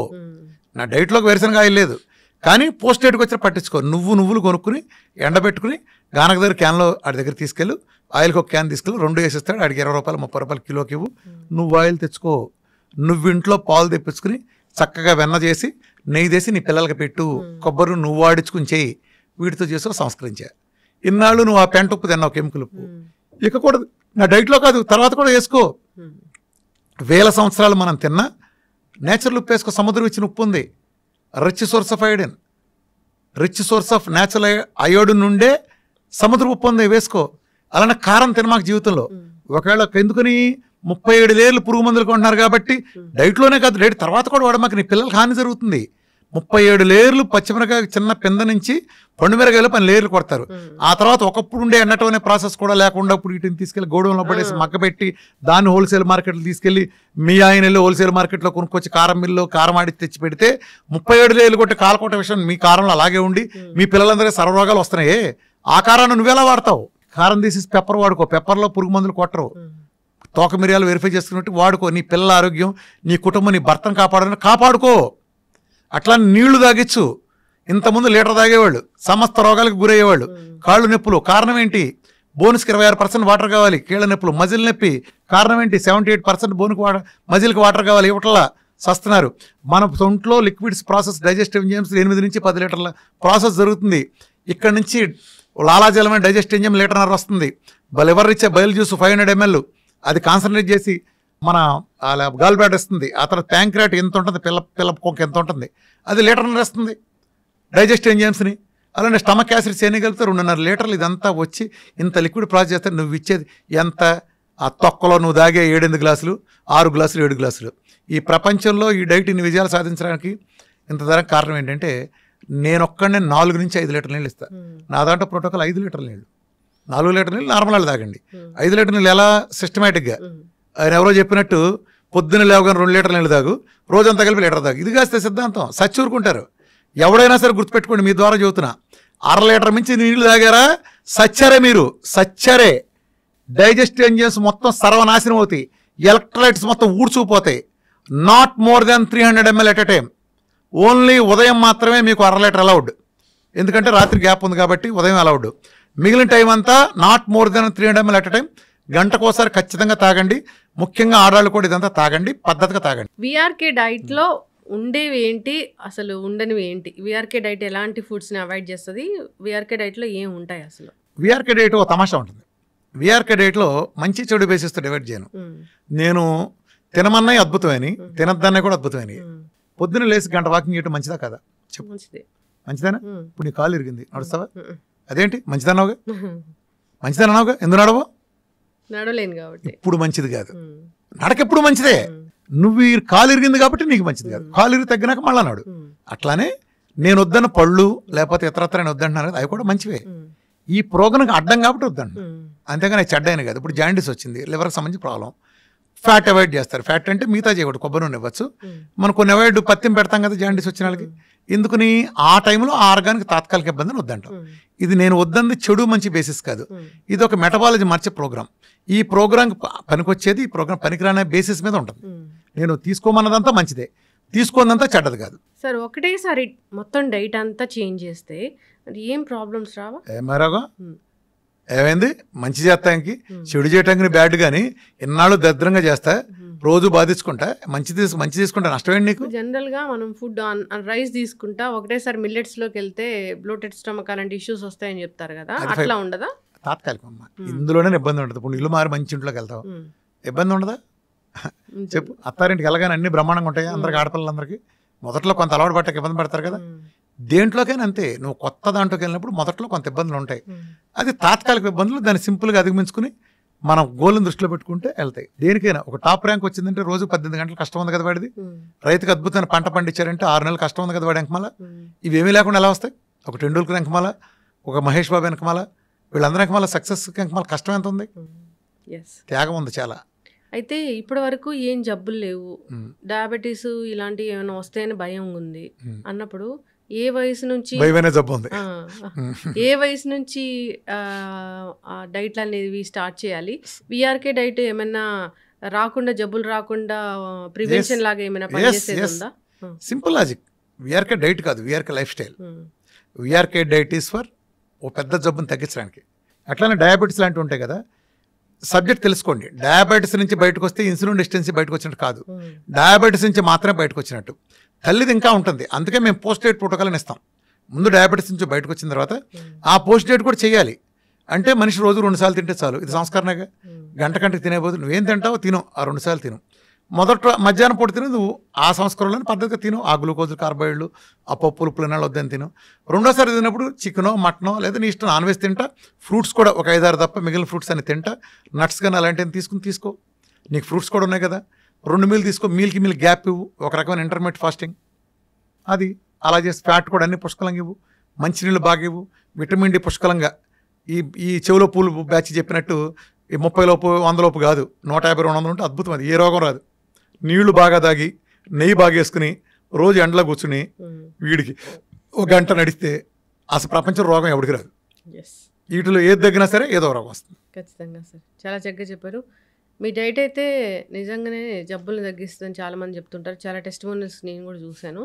Speaker 3: నా డైట్లోకి వేరుశనగ ఆయిల్ లేదు, కానీ పోస్ట్ డేట్కి వచ్చిన పట్టించుకో. నువ్వులు కొనుక్కుని ఎండబెట్టుకుని గానక దగ్గర క్యాన్లో ఆడి దగ్గర తీసుకెళ్ళు, ఆయిల్కి ఒక క్యాన్ తీసుకెళ్ళి 2 వేసిస్తాడు. ఆడికి 20 రూపాయలు 30 రూపాయలు కిలోకి ఇవ్వు. నువ్వు ఆయిల్ తెచ్చుకో. నువ్వు ఇంట్లో పాలు తెప్పించుకుని చక్కగా వెన్న చేసి నెయ్యి చేసి నీ పిల్లలకి పెట్టు. కొబ్బరి నువ్వు వాడించుకుని చేయి. వీటితో చేసి సంస్కరించా. ఇన్నాళ్ళు నువ్వు ఆ పెంట ఉప్పు తిన్నావు, కెమికల్ ఉప్పు. ఇక కూడా నా డైట్లో కాదు, తర్వాత కూడా వేసుకో. 1000 సంవత్సరాలు మనం తిన్నా నేచురల్ ఉప్పు వేసుకో. సముద్రం ఇచ్చిన ఉప్పు ఉంది, rich source of iodine, rich source of natural iodine నుండే సముద్ర ఉప్పు ఉంది, వేసుకో. అలానే కారం తినమాకు జీవితంలో. ఒకవేళ ఎందుకని 37 లేయర్లు పురుగు మందులు కొంటున్నారు కాబట్టి డైట్లోనే కాదు, డైట్ తర్వాత కూడా వాడమాక, నీ పిల్లలకి హాని జరుగుతుంది. 37 లేయర్లు పచ్చిమిరకాయ చిన్న పింద నుంచి పండుమిరకాయలు 10 లేయర్లు కొడతారు. ఆ తర్వాత ఒకప్పుడు ఉండే ఎన్నటం అనే ప్రాసెస్ కూడా లేకుండా ఇప్పుడు వీటిని తీసుకెళ్లి గోడౌన్లో పడేసి మగ్గబెట్టి దాన్ని హోల్సేల్ మార్కెట్లో తీసుకెళ్లి మీ ఆయన వెళ్ళి హోల్సేల్ మార్కెట్లో కొనుక్కొచ్చి కారం మిల్లు కారం ఆడి తెచ్చి పెడితే 37 లేయర్లు కొట్టి కాలకొట్ట విషయం మీ కారంలో అలాగే ఉండి మీ పిల్లలందరికీ సర్వరోగాలు వస్తున్నాయి. ఆ కారాన్ని నువ్వెలా వాడతావు? కారం తీసి పెప్పర్ వాడుకో, పెప్పర్లో పురుగు మందులు కొట్టరు, తోక మిరియాలు వెరిఫై చేసుకున్నట్టు వాడుకో. నీ పిల్లల ఆరోగ్యం, నీ కుటుంబం, నీ భర్తను కాపాడుకో. అట్లా నీళ్లు తాగిచ్చు. ఇంతకుముందు లీటర్ తాగేవాళ్ళు సమస్త రోగాలకు గురయ్యేవాళ్ళు. కాళ్ళు నొప్పులు కారణం ఏంటి? బోన్స్కి 26% వాటర్ కావాలి. కీళ్ళ నొప్పులు, మజిల్ నొప్పి కారణం ఏంటి? 78% బోన్కి మజిల్కి వాటర్ కావాలి, ఇవ్వట్లా సస్తున్నారు. మన ఒంట్లో లిక్విడ్స్ ప్రాసెస్ డైజెస్టివ్ ఎంజైమ్స్ 8 నుంచి 10 లీటర్ల ప్రాసెస్ జరుగుతుంది. ఇక్కడ నుంచి లాలాజలమైన డైజెస్టివ్ ఎంజైమ్ 1.5 లీటర్ వస్తుంది. లివర్ ఇచ్చే బయలు జ్యూస్ 500 ml అది కాన్సన్ట్రేట్ చేసి మన గాల్ బ్లాడర్ ఇస్తుంది. ఆ తర్వాత ప్యాంక్రియాట్ ఎంత ఉంటుంది, పిల్ల కొంక ఎంత ఉంటుంది, అది 1.5 లీటర్ ఇస్తుంది డైజెస్టివ్ ఎంజైమ్స్ని. అలానే స్టమక్ యాసిడ్ చేయగలిగితే 2.5 లీటర్లు ఇదంతా వచ్చి ఇంత లిక్విడ్ ప్రాసెస్ చేస్తే నువ్వు ఇచ్చేది ఎంత? ఆ తొక్కలో నువ్వు దాగే 7-8 గ్లాసులు, 6 గ్లాసులు, 7 గ్లాసులు. ఈ ప్రపంచంలో ఈ డైట్ ఇన్ని విజయాలు సాధించడానికి ఇంత ధర కారణం ఏంటంటే నేను ఒక్కడనే 4 నుంచి 5 లీటర్ల నీళ్ళు ఇస్తాను. నా దాంట్లో ప్రోటోకాల్ 5 లీటర్ల నీళ్ళు, 4 లీటర్ల నీళ్ళు నార్మల్ వాళ్ళు తాగండి. 5 లీటర్ల నీళ్ళు ఎలా సిస్టమేటిక్గా ఆయన ఎవరో చెప్పినట్టు పొద్దున్న లేవగానే 2 లీటర్ల నీళ్ళు తాగు, రోజంతా కలిపి లీటర్ తాగు. ఇది కాస్తే సిద్ధాంతం సచ్చూరుకుంటారు. ఎవడైనా సరే గుర్తుపెట్టుకోండి, మీ ద్వారా చెబుతున్నా, 1/2 లీటర్ మించి నీళ్లు తాగారా సచ్చారే, మీరు సచ్చారే. డైజెస్టివ్ ఎంజైమ్స్ మొత్తం సర్వనాశనం అవుతాయి, ఎలక్ట్రోలైట్స్ మొత్తం ఊడ్చుకుపోతాయి. Not more than 300 ml at a time. Only ఉదయం మాత్రమే మీకు 1/2 లీటర్ అలౌడ్, ఎందుకంటే రాత్రి గ్యాప్ ఉంది కాబట్టి ఉదయం అలౌడ్. మిగిలిన టైం అంతా not more than 300 ml at a time. గంటకోసారి ఖచ్చితంగా తాగండి. ముఖ్యంగా ఆడవాళ్ళు కూడా ఇదంతా తాగండి, పద్ధతిగా తాగండి.
Speaker 4: విఆర్కే డైట్లో ఉండేవి ఏంటి, అసలు ఉండనివి ఏంటి? విఆర్కే డైట్ ఎలాంటి ఫుడ్స్ని అవాయిడ్ చేస్తుంది? విఆర్కే డైట్లో ఏం ఉంటాయి అసలు?
Speaker 3: విఆర్కే డైట్ ఒక తమాషా ఉంటుంది. విఆర్కే డైట్లో మంచి చెడు బేసిస్తో డివైడ్ చేయను. నేను తినమన్నాయి అద్భుతమని, తినద్దన్నాయి కూడా అద్భుతమని. పొద్దున్న లేసి గంట వాకింగ్ చేయడం మంచిదా కదా? చెప్పు. మంచిదేనా? ఇప్పుడు నీ కాలు ఇరిగింది, నడుస్తావా? అదేంటి మంచిదన్నావుగా, మంచిదన్నావుగా, ఎందుకు నడవో?
Speaker 4: నడవలేను కాబట్టి.
Speaker 3: ఇప్పుడు మంచిది కాదు, నడకెప్పుడు మంచిదే. నువ్వు ఈ కాలు ఇరిగింది కాబట్టి నీకు మంచిది కాదు. కాలు ఇరిగి తగ్గినాక మళ్ళా నాడు. అట్లానే నేను వద్దన్న పళ్ళు లేకపోతే ఇతరత్ర నేను వద్దంటున్నాను కదా, అవి కూడా మంచివే. ఈ ప్రోగ్రాంకి అడ్డం కాబట్టి వద్దండి, అంతేగాని చెడ్డైన కాదు. ఇప్పుడు జాండీస్ వచ్చింది, లివర్కి సంబంధించి ప్రాబ్లం, ఫ్యాట్ అవాయిడ్ చేస్తారు. ఫ్యాట్ అంటే మిగతా చేయకూడదు, కొబ్బరి నూనె ఇవ్వచ్చు. మనం కొన్ని అవాయిడ్ పత్యం పెడతాం కదా జాండీస్ వచ్చిన వాళ్ళకి. ఎందుకని ఆ టైంలో ఆ ఆర్గానికి తాత్కాలిక ఇబ్బందిని వద్దంటాం. ఇది నేను వద్దంది చెడు మంచి బేసిస్ కాదు, ఇది ఒక మెటబాలజీ మార్చే ప్రోగ్రామ్. ఈ ప్రోగ్రాంకి పనికొచ్చేది, ఈ ప్రోగ్రామ్ పనికిరానే బేసిస్ మీద ఉంటుంది. నేను తీసుకోమన్నదంతా మంచిదే, తీసుకోనంతా చెడ్డది కాదు.
Speaker 4: సార్ ఒకటేసారి మొత్తం డైట్ అంతా చేంజ్ చేస్తే ఏం ప్రాబ్లమ్స్ రావా?
Speaker 3: ఏమారాగా ఏమైంది? మంచి చేస్తానికి చెడు చేయటానికి బ్యాడ్ కానీ ఇన్నాళ్ళు దరిద్రంగా చేస్తా, రోజు బాధించుకుంటా, మంచి తీసుకుంటా నష్టమేంటి నీకు?
Speaker 4: జనరల్ గా మనం ఫుడ్ రైస్ తీసుకుంటా ఒకటేసారి మిల్లెట్స్ లోకి వెళ్తే బ్లోటెడ్ స్టమక్ అలాంటి ఇష్యూస్ వస్తాయని చెప్తారు కదా, అట్లా ఉండదా?
Speaker 3: తాత్కాలికం అమ్మా, ఇందులోనే ఇబ్బంది ఉంటుంది. ఇప్పుడు ఇల్లు మారి మంచి ఇంట్లోకి వెళ్తావు, ఇబ్బంది ఉండదా? చెప్పు. అత్తారింటికి వెళ్ళగానే అన్ని బ్రహ్మాండంగా ఉంటాయి అందరికి, ఆడపిల్లలందరికీ. మొదట్లో కొంత అలవాటు పట్టక ఇబ్బంది పడతారు కదా, దేంట్లోకైనా అంతే. నువ్వు కొత్త దాంట్లోకి వెళ్ళినప్పుడు మొదట్లో కొంత ఇబ్బందులు ఉంటాయి, అది తాత్కాలిక ఇబ్బందులు. దాన్ని సింపుల్గా అధిగమించుకుని మనం గోల్ని దృష్టిలో పెట్టుకుంటే వెళ్తాయి. దేనికైనా ఒక టాప్ ర్యాంక్ వచ్చిందంటే రోజు 18 గంటలు కష్టం ఉంది కదా వాడిది. రైతుకి అద్భుతమైన పంట పండించారంటే 6 నెలలు కష్టం ఉంది కదా వాడి వెనకమాల. ఇవేమీ లేకుండా ఎలా వస్తాయి? ఒక టెండూల్కర్ వెనకమాల, ఒక మహేష్ బాబు వెనకమాల, వీళ్ళందరి వెనకమాల సక్సెస్ వెనకమాల కష్టం ఎంత ఉంది, త్యాగం ఉంది చాలా.
Speaker 4: అయితే ఇప్పటి వరకు ఏం జబ్బులు లేవు, డయాబెటీస్ ఇలాంటివి ఏమైనా వస్తాయని భయం ఉంది అన్నప్పుడు ఏ వయసు నుంచి
Speaker 3: జబ్బు ఉంది,
Speaker 4: ఏ వయసు నుంచి డైట్లు అనేవి స్టార్ట్ చేయాలి? విఆర్కే డైట్ ఏమైనా రాకుండా, జబ్బులు రాకుండా ప్రివెన్షన్ లాగా ఏమైనా పనిచేసేది ఉందా?
Speaker 3: Simple logic. విఆర్కే డైట్ కాదు, VRK life style. VRK diet is for ఓ పెద్ద జబ్బుని తగ్గించడానికి. అట్లానే డయాబెటీస్ లాంటివి ఉంటాయి కదా, సబ్జెక్ట్ తెలుసుకోండి. డయాబెటీస్ నుంచి బయటకు వస్తే ఇన్సులిన్ రెసిస్టెన్సీ బయటకు వచ్చినట్టు కాదు, డయాబెటీస్ నుంచి మాత్రమే బయటకు వచ్చినట్టు. తల్లిది ఇంకా ఉంటుంది, అందుకే మేము పోస్ట్ డేట్ ప్రోటోకాల్ అని ఇస్తాం. ముందు డయాబెటీస్ నుంచి బయటకు వచ్చిన తర్వాత ఆ పోస్ట్ డేట్ కూడా చేయాలి. అంటే మనిషి రోజు 2 సార్లు తింటే చాలు, ఇది సంస్కరణగా. గంటకి తినే బదులు నువ్వేం తింటావో తిను, ఆ 2 సార్లు తిను. మొదట మధ్యాహ్నం పూట తిను, నువ్వు ఆ సంస్కరణలోని పద్ధతిగా తిను, ఆ గ్లూకోజులు కార్బోహైడ్రేట్లు ఆ పప్పులు పులినాలు వద్దని తిను. రెండోసారి తిన్నప్పుడు చికెనో మటనో లేదా నీ ఇష్టం నాన్ వెజ్ తింటా, ఫ్రూట్స్ కూడా ఒక 5-6 తప్ప మిగిలిన ఫ్రూట్స్ అని తింటా, నట్స్ కానీ అలాంటివి తీసుకో. నీకు ఫ్రూట్స్ కూడా ఉన్నాయి కదా, 2 మీల్ తీసుకో, మీల్కి మీల్ గ్యాప్ ఇవ్వు, ఒక రకమైన ఇంటర్మీడియట్ ఫాస్టింగ్ అది అలా చేసి. ఫ్యాట్ కూడా అన్ని పుష్కలంగా ఇవ్వు, మంచినీళ్ళు బాగా ఇవ్వు, విటమిన్ డి పుష్కలంగా. ఈ చెవులో పూలు బ్యాచ్ చెప్పినట్టు ఈ 30 లోపు 100 లోపు కాదు, 150-200 ఉంటే అద్భుతం, అది ఏ రోగం రాదు. నీళ్లు బాగా తాగి నెయ్యి బాగా వేసుకుని రోజు ఎండలో కూర్చుని వీడికి 1 గంట నడిస్తే అసలు ప్రపంచం రోగం ఎవరికి రాదు. వీటిలో ఏది తగ్గినా సరే ఏదో రోగం వస్తుంది.
Speaker 4: ఖచ్చితంగా సార్, చాలా చక్కగా చెప్పారు. మీ డైట్ అయితే నిజంగానే జబ్బులు తగ్గిస్తుందని చాలామంది చెప్తుంటారు. చాలా టెస్టిమోనియల్స్ నేను కూడా చూశాను.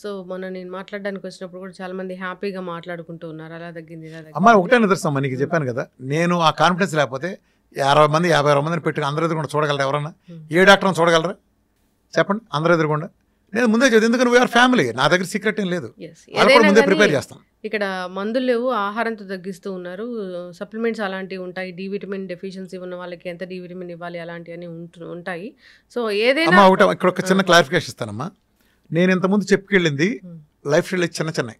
Speaker 4: సో మొన్న నేను మాట్లాడడానికి వచ్చినప్పుడు కూడా చాలా మంది హ్యాపీగా మాట్లాడుకుంటూ ఉన్నారు, అలా తగ్గింది ఇలా తగ్గింది.
Speaker 3: అమ్మ ఒకటే నిదర్శనం, నీకు చెప్పాను కదా, నేను ఆ కాన్ఫిడెన్స్ లేకపోతే 60 మంది 50 మందిని పెట్టి అందరూ ఎదురుకుండా చూడగలరా? ఎవరన్నా ఏ డాక్టర్ని చూడగలరా చెప్పండి? అందరూ ఎదురుకుండా. నేను ముందే చదివి, ఎందుకంటే వీఆర్ ఫ్యామిలీ, నా దగ్గర సీక్రెట్ ఏం లేదు, ముందే ప్రిపేర్ చేస్తాం.
Speaker 4: ఇక్కడ మందులు లేవు, ఆహారంతో తగ్గిస్తూ ఉన్నారు. సప్లిమెంట్స్ అలాంటివి ఉంటాయి, డి విటమిన్ డెఫిషియన్సీ ఉన్న వాళ్ళకి ఎంత డి విటమిన్ ఇవ్వాలి అలాంటివన్నీ ఉంటాయి. సో ఏదైనా
Speaker 3: ఒకటే ఇక్కడ ఒక చిన్న క్లారిఫికేషన్ ఇస్తానమ్మా. నేను ఇంతకుముందు చెప్పుకెళ్ళింది లైఫ్ స్టైల్ చిన్న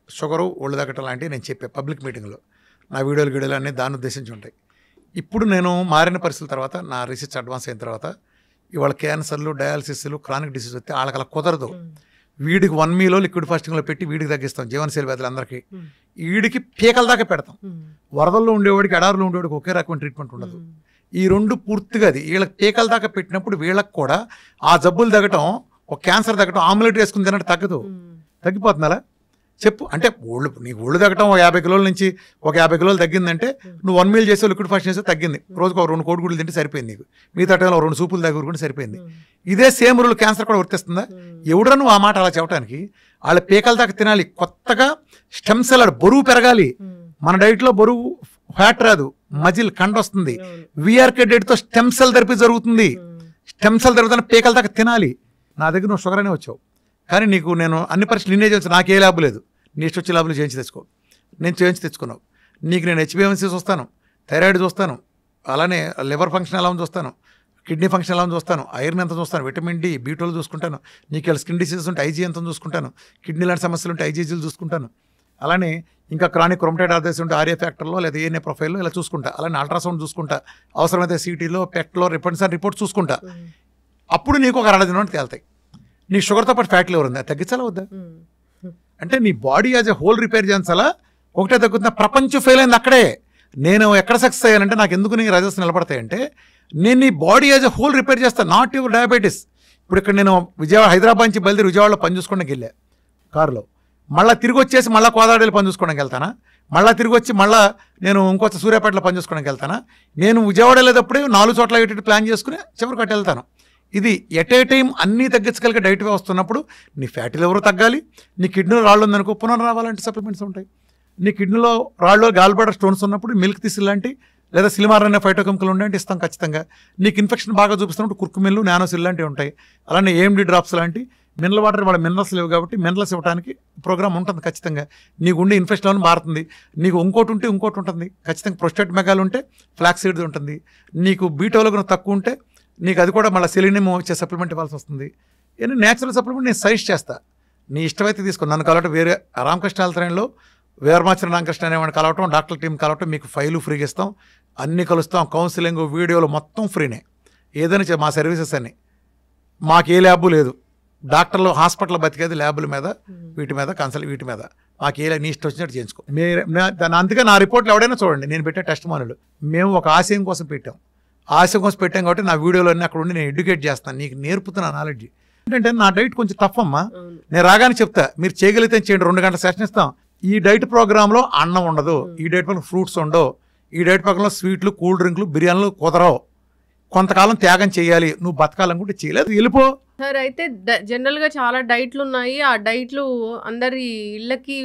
Speaker 3: షుగరు, ఒళ్ళు తగ్గటం లాంటివి నేను చెప్పే పబ్లిక్ మీటింగ్లో. నా వీడియోలు అన్నీ దాన్ని ఉద్దేశించి ఉంటాయి. ఇప్పుడు నేను మారిన పరిస్థితుల తర్వాత, నా రీసెర్చ్ అడ్వాన్స్ అయిన తర్వాత, ఇవాళ క్యాన్సర్లు, డయాలసిస్లు, క్రానిక్ డిసీజ్ వస్తే వాళ్ళకి అలా కుదరదు. వీడికి 1 మీలో లిక్విడ్ ఫాస్టింగ్లో పెట్టి వీడికి తగ్గిస్తాం, జీవనశైలి వ్యాధులు అందరికీ. వీడికి పీకల దాకా పెడతాం. వరదల్లో ఉండేవాడికి, ఎడారిలో ఉండేవాడికి ఒకే రకమైన ట్రీట్మెంట్ ఉండదు. ఈ 2 పూర్తిగా అది వీళ్ళకి పీకల దాకా పెట్టినప్పుడు వీళ్ళకి కూడా ఆ జబ్బులు తగ్గటం, ఒక క్యాన్సర్ తగ్గటం, ఆమ్లెట్ వేసుకుని తినట్టు తగ్గదు. తగ్గిపోతుందా చెప్పు? అంటే నీకు ఒళ్ళు తగ్గటం 50 కిలోల నుంచి ఒక 50 కిలోలు తగ్గిందంటే నువ్వు 1 మీల్ చేసే లిక్విడ్ ఫాస్టింగ్ చేస్తే తగ్గింది. రోజుకు ఒక 2 కోడిగుడ్లు తింటే సరిపోయింది, నీకు మిగతా టైంలో 2 సూపులు దగ్గర సరిపోయింది. ఇదే సేమ్ రూల్ క్యాన్సర్ కూడా వర్తిస్తుందా? ఎవడరా నువ్వు ఆ మాట అలా చెప్పడానికి? వాళ్ళ పీకల దాకా తినాలి, కొత్తగా స్టెమ్ సెల్ బరువు పెరగాలి. మన డైట్లో బరువు ఫ్యాట్ రాదు, మజిల్ కండ వస్తుంది. విఆర్కే డైట్తో స్టెమ్ సెల్ థెరపీ జరుగుతుంది. స్టెమ్ సెల్ థెరపీ పీకల దాకా తినాలి. నా దగ్గర నువ్వు షుగర్ అనే వచ్చావు, కానీ నీకు నేను అన్ని పరీక్షలు నిన్నే చేస్తాను, నాకే ల్యాబ్ లేదు. నీ ఇష్టం వచ్చే ల్యాబ్లు చేయించి తెచ్చుకో, నేను చేయించి తెచ్చుకున్నావు. నీకు నేను హెచ్బిఎంసీ చూస్తాను, థైరాయిడ్ చూస్తాను, అలానే లివర్ ఫంక్షన్ ఎలా ఉంది చూస్తాను, కిడ్నీ ఫంక్షన్ ఎలా ఉంది చూస్తాను, ఐరన్ ఎంత చూస్తాను, విటమిన్ డి, B12 చూసుకుంటాను. నీకు స్కిన్ డిసీజెస్ ఉంటే ఐజీ ఎంత చూసుకుంటాను, కిడ్నీ లాంటి సమస్యలు ఉంటే ఐజీజీలు చూసుకుంటాను. అలానే ఇంకా క్రానిక్ రొమటైడ్ ఆర్థరైటిస్ ఉంటే ఆర్ఏ ఫ్యాక్టర్లో లేదా ఏఎన్ఏ ప్రొఫైల్లో ఇలా చూసుకుంటా. అలానే అల్ట్రాసౌండ్ చూసుకుంటా, అవసరమైతే సిటీలో, పెట్లో, రిపోర్ట్స్ చూసుకుంటా. అప్పుడు నీకు ఒక 60 దినాలు తేలుతాయి. నీ షుగర్తో పాటు ఫ్యాట్ లివర్ ఉంది, అది తగ్గించాలా వద్దా? అంటే నీ body as a whole repair చేయించాలా? ఒకటే తగ్గుతున్నా, ప్రపంచం ఫెయిల్ అయింది అక్కడే. నేను ఎక్కడ సక్సెస్ అయ్యానంటే, నాకు ఎందుకు నీ రజస్ నిలబడతాయంటే, నేను నీ body as a whole repair చేస్తాను, నాట్ యువర్ డయాబెటీస్. ఇప్పుడు ఇక్కడ నేను హైదరాబాద్ నుంచి బయలుదేరి విజయవాడలో పని చూసుకోవడానికి వెళ్ళా కారులో, మళ్ళీ తిరిగి వచ్చేసి మళ్ళీ కోదాడలో పని చూసుకోవడానికి వెళ్తానా? మళ్ళీ తిరిగి వచ్చి మళ్ళీ నేను ఇంకొక సూర్యాపేటలో పని చూసుకోవడానికి వెళ్తానా? నేను విజయవాడ వెళ్ళేటప్పుడే 4 చోట్ల ఇటు ప్లాన్ చేసుకుని చివరికి అటు వెళ్తాను. ఇది ఎట్ ఏ టైం అన్నీ తగ్గించగలిగే డైట్ వస్తున్నప్పుడు నీ ఫ్యాటీ లివర్ తగ్గాలి. నీ కిడ్నీలో రాళ్ళు ఉందనుకో, పునరావాలంటే సప్లిమెంట్స్ ఉంటాయి. నీ కిడ్నీలో రాళ్ళు, గాల్బ్లాడర్ స్టోన్స్ ఉన్నప్పుడు మిల్క్ తీసి లాంటి లేదా సిలిమార్ అనే ఫైటోకెమికల్ ఉండే ఇస్తాం ఖచ్చితంగా. నీకు ఇన్ఫెక్షన్ బాగా చూపిస్తున్నప్పుడు కుర్కుమిల్లు, నానోసిల్ లాంటివి ఉంటాయి. అలానే ఏఎండి డ్రాప్స్ లాంటి మినరల్ వాటర్, వాళ్ళ మినరల్స్ లేవు కాబట్టి మినరల్స్ ఇవ్వడానికి ప్రోగ్రామ్ ఉంటుంది ఖచ్చితంగా. నీకు ఉండే ఇన్ఫెక్షన్ మారుతుంది. నీకు ఇంకోటి ఉంటే ఇంకోటి ఉంటుంది ఖచ్చితంగా. ప్రొస్టేట్ మెగాలు ఉంటే ఫ్లాక్స్ సీడ్ ఉంటుంది. నీకు B12 తక్కువ ఉంటే నీకు అది కూడా మళ్ళీ సెలీనియం వచ్చే సప్లిమెంట్ ఇవ్వాల్సి వస్తుంది. ఏదైనా న్యాచురల్ సప్లిమెంట్ నేను సజెస్ట్ చేస్తా, నీ ఇష్టమైతే తీసుకో. నన్ను కలవటం వేరే రామకృష్ణ ఆలయంలో వేరమాచిన రామకృష్ణ అనేవాడిని కలవటం, డాక్టర్ టీం కలవటం, మీకు ఫైలు ఫ్రీగా ఇస్తాం, అన్నీ కలుస్తాం, కౌన్సిలింగ్, వీడియోలు మొత్తం ఫ్రీనే. ఏదైనా మా సర్వీసెస్ అన్నీ, మాకు ఏ ల్యాబ్ లేదు. డాక్టర్లు హాస్పిటల్ బతికేది ల్యాబుల మీద, వీటి మీద కన్సల్ట్, వీటి మీద. మాకు ఏ నీ ఇష్టం వచ్చినట్టు చేయించుకో. అందుకే నా రిపోర్ట్లు ఎవడైనా చూడండి, నేను పెట్టే టెస్ట్ మానులు మేము ఒక ఆశయం కోసం పెట్టాం. ఆశయం కోసం పెట్టాం కాబట్టి నా వీడియోలో అన్నీ అక్కడ ఉండి నేను ఎడ్యుకేట్ చేస్తాను, నీకు నేర్పుతున్నా నాలెడ్జ్. ఏంటంటే నా డైట్ కొంచెం టఫ్ అమ్మా, నేను రాగానే చెప్తా, మీరు చేయగలిగితే చేయండి, 2 గంటల సెషన్ ఇస్తాం. ఈ డైట్ ప్రోగ్రాంలో అన్నం ఉండదు, ఈ డైట్ ప్రోగ్రాం ఫ్రూట్స్ ఉండవు, ఈ డైట్ ప్రోగ్రాంలో స్వీట్లు, కూల్ డ్రింక్లు, బిర్యానీలు కుదరవు. కొంతకాలం త్యాగం చేయాలి, నువ్వు బతకాలనుకుంటే చేయలేదు, వెళ్ళిపో.
Speaker 4: సార్ అయితే జనరల్గా చాలా డైట్లు ఉన్నాయి, ఆ డైట్లు అందరి ఇళ్ళకి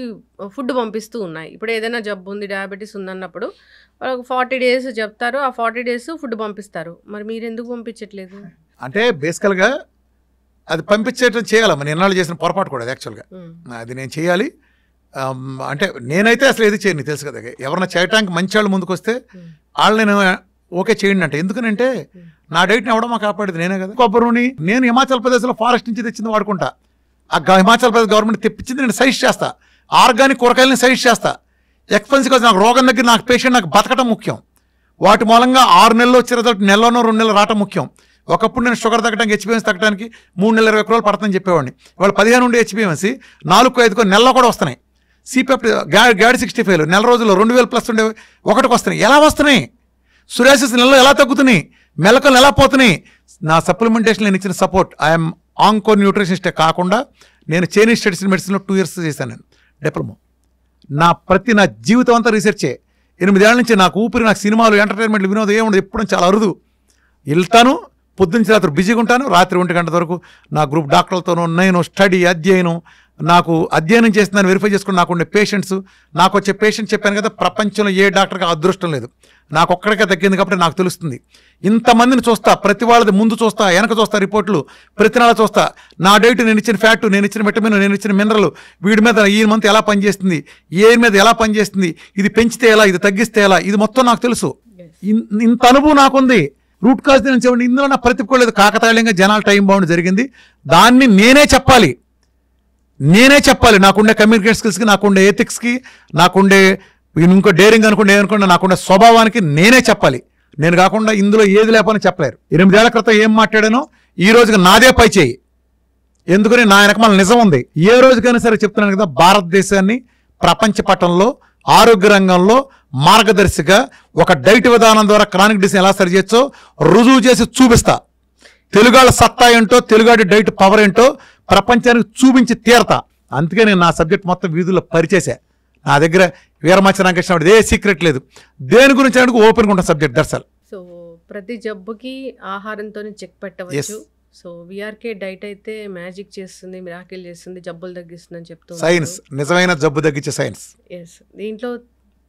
Speaker 4: ఫుడ్ పంపిస్తూ ఉన్నాయి. ఇప్పుడు ఏదైనా జబ్బు ఉంది, డయాబెటీస్ ఉందన్నప్పుడు వాళ్ళకి 40 days చెప్తారు, ఆ 40 days ఫుడ్ పంపిస్తారు. మరి మీరు ఎందుకు పంపించట్లేదు?
Speaker 3: అంటే బేసికల్గా అది పంపించేటం చేయాలమ్మా. నేను ఎన్నాళ్ళు చేసిన పొరపాటు కూడా అది యాక్చువల్గా అది నేను చేయాలి. అంటే నేనైతే అసలు ఏది చేయను, తెలుసు కదా. ఎవరన్నా చేయటానికి మంచి వాళ్ళు ముందుకు వస్తే వాళ్ళు నేను ఓకే చేయండి అంటే. ఎందుకనంటే నా డైట్ని ఎవడో మా కాపాడేది నేనే కదా. కొబ్బరి నూనె నేను హిమాచల్ ప్రదేశ్లో ఫారెస్ట్ నుంచి తెచ్చింది వాడుకుంటా. హిమాచల్ ప్రదేశ్ గవర్నమెంట్ తెప్పించింది నేను సజెస్ట్ చేస్తా. ఆర్గానిక్ కూరగాయలని సజెస్ట్ చేస్తా. ఎక్స్పెన్సివ్ కాదు, నాకు రోగం దగ్గర నాకు పేషెంట్ నాకు బతకటం ముఖ్యం. వాటి మూలంగా 6 నెలలు వచ్చే రిజల్ట్ నెలలోనో 2 నెలలు రావటం ముఖ్యం. ఒకప్పుడు నేను షుగర్ తగ్గడానికి హెచ్బిఎంఎస్ తగ్గడానికి 3 నెలల 20 రోజులు పడుతుందని చెప్పేవాడిని. వాళ్ళు 15 ఉండే హెచ్బిఎంఎస్ 4-5 నెలలో కూడా వస్తున్నాయి. సిపెప్ట్ గ్యాడ్ 65 నెల రోజుల్లో 2000 ప్లస్ ఉండే ఒకటికి వస్తున్నాయి. ఎలా వస్తున్నాయి? సురాసిస్ నెలలో ఎలా తగ్గుతున్నాయి? మెలకలు ఎలా పోతున్నాయి? నా సప్లిమెంటేషన్ నేను ఇచ్చిన సపోర్ట్. ఐఎమ్ ఆంకో న్యూట్రిషనిస్టే కాకుండా నేను చైనీస్ స్టడీస్ ఇన్ మెడిసిన్లో 2 years చేశాను నేను డిప్లొమా. నా జీవితం అంతా రీసెర్చే. 8 ఏళ్ల నుంచి నాకు ఊపిరి, నాకు సినిమాలు, ఎంటర్టైన్మెంట్లు, వినోదం ఏముండదు. ఎప్పుడు చాలా అరుదు. వెళ్తాను, పొద్దున్న రాత్రి బిజీగా ఉంటాను. రాత్రి 1 గంట వరకు నా గ్రూప్ డాక్టర్లతోనూ నేను స్టడీ అధ్యయనం, నాకు అధ్యయనం చేస్తున్నాను, వెరిఫై చేసుకుని నాకు ఉండే పేషెంట్స్, నాకు వచ్చే పేషెంట్ చెప్పాను కదా, ప్రపంచంలో ఏ డాక్టర్కి అదృష్టం లేదు. నాకు ఒక్కడికే తగ్గింది కాబట్టి నాకు తెలుస్తుంది. ఇంతమందిని చూస్తా, ప్రతి వాళ్ళది ముందు చూస్తా, వెనక చూస్తా, రిపోర్ట్లు ప్రతి నెల చూస్తా. నా డైట్, నేను ఇచ్చిన ఫ్యాట్, నేను ఇచ్చిన విటమిన్, నేను ఇచ్చిన మినరల్, వీడి మీద ఈ మంత్ ఎలా పనిచేస్తుంది, ఏ మీద ఎలా పనిచేస్తుంది, ఇది పెంచితే ఎలా, ఇది తగ్గిస్తే ఎలా, ఇది మొత్తం నాకు తెలుసు. ఇంత అనుభవం నాకుంది. రూట్ కాజ్ నేను చెప్పండి, ఇందులో నా ప్రతికోలేదు. కాకతాళీయంగా జనాల టైం బౌండ్ జరిగింది. దాన్ని నేనే చెప్పాలి. నాకుండే కమ్యూనికేషన్ స్కిల్స్కి, నాకుండే ఎథిక్స్కి, నాకుండే ఇంకో డేరింగ్ అనుకుంటే ఏమనుకుంటే నాకుండే స్వభావానికి నేనే చెప్పాలి. నేను కాకుండా ఇందులో ఏది లేపని చెప్పలేరు. 8 ఏళ్ల క్రితం ఏం మాట్లాడానో ఈ రోజుకి నాదే పై చేయి. ఎందుకని నా వెనకమాల నిజం ఉంది. ఏ రోజుకైనా సరే చెప్తున్నాను కదా, భారతదేశాన్ని ప్రపంచ పటంలో ఆరోగ్య రంగంలో మార్గదర్శిగా ఒక డైట్ విధానం ద్వారా క్రానిక్ డిసీజ్ ఎలా సరి చేయొచ్చో రుజువు చేసి చూపిస్తా. తెలుగాళ్ళ సత్తా ఏంటో, తెలుగాడి డైట్ పవర్ ఏంటో ప్రపంచానికి చూపించి తీరతా. అందుకే నేను నా సబ్జెక్ట్ మొత్తం వీధుల్లో పరిచేసా. నా దగ్గర వీరమాచి రామకృష్ణ ఏ సీక్రెట్ లేదు. దేని గురించి అంటే ఓపెన్గా ఉంటాను సబ్జెక్ట్ దర్శల్.
Speaker 4: సో ప్రతి జబ్బుకి ఆహారంతో చెక్ పెట్టవచ్చు. సో విఆర్కే డైట్ అయితే మ్యాజిక్ చేస్తుంది, మిరాకిల్ చేస్తుంది, జబ్బులు తగ్గిస్తుంది అని చెప్తుంది.
Speaker 3: సైన్స్, నిజమైన జబ్బు తగ్గించే సైన్స్.
Speaker 4: ఎస్, దీంట్లో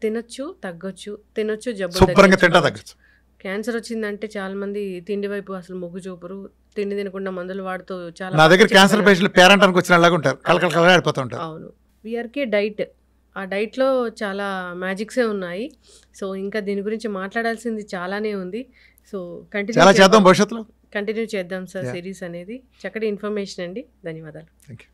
Speaker 4: తినొచ్చు, తగ్గొచ్చు, తినొచ్చు, జబ్బు
Speaker 3: శుభ్రంగా తింటా తగ్గచ్చు.
Speaker 4: క్యాన్సర్ వచ్చిందంటే చాలా మంది తిండి వైపు అసలు మొగ్గు చూపరు, తిండి తినకుండా మందులు వాడుతూ చాలా.
Speaker 3: నా దగ్గర క్యాన్సర్ పేషెంట్లు పేరెంటానికి వచ్చిన ఉంటారు, కలకల ఆడిపోతూ ఉంటారు.
Speaker 4: అవును, విఆర్కే డైట్, ఆ డైట్లో చాలా మ్యాజిక్సే ఉన్నాయి. సో ఇంకా దీని గురించి మాట్లాడాల్సింది చాలానే ఉంది. సో కంటిన్యూ చేద్దాం,
Speaker 3: భవిష్యత్తులో
Speaker 4: కంటిన్యూ చేద్దాం సార్ సిరీస్ అనేది. చక్కటి ఇన్ఫర్మేషన్ అండి, ధన్యవాదాలు.
Speaker 3: Thank you.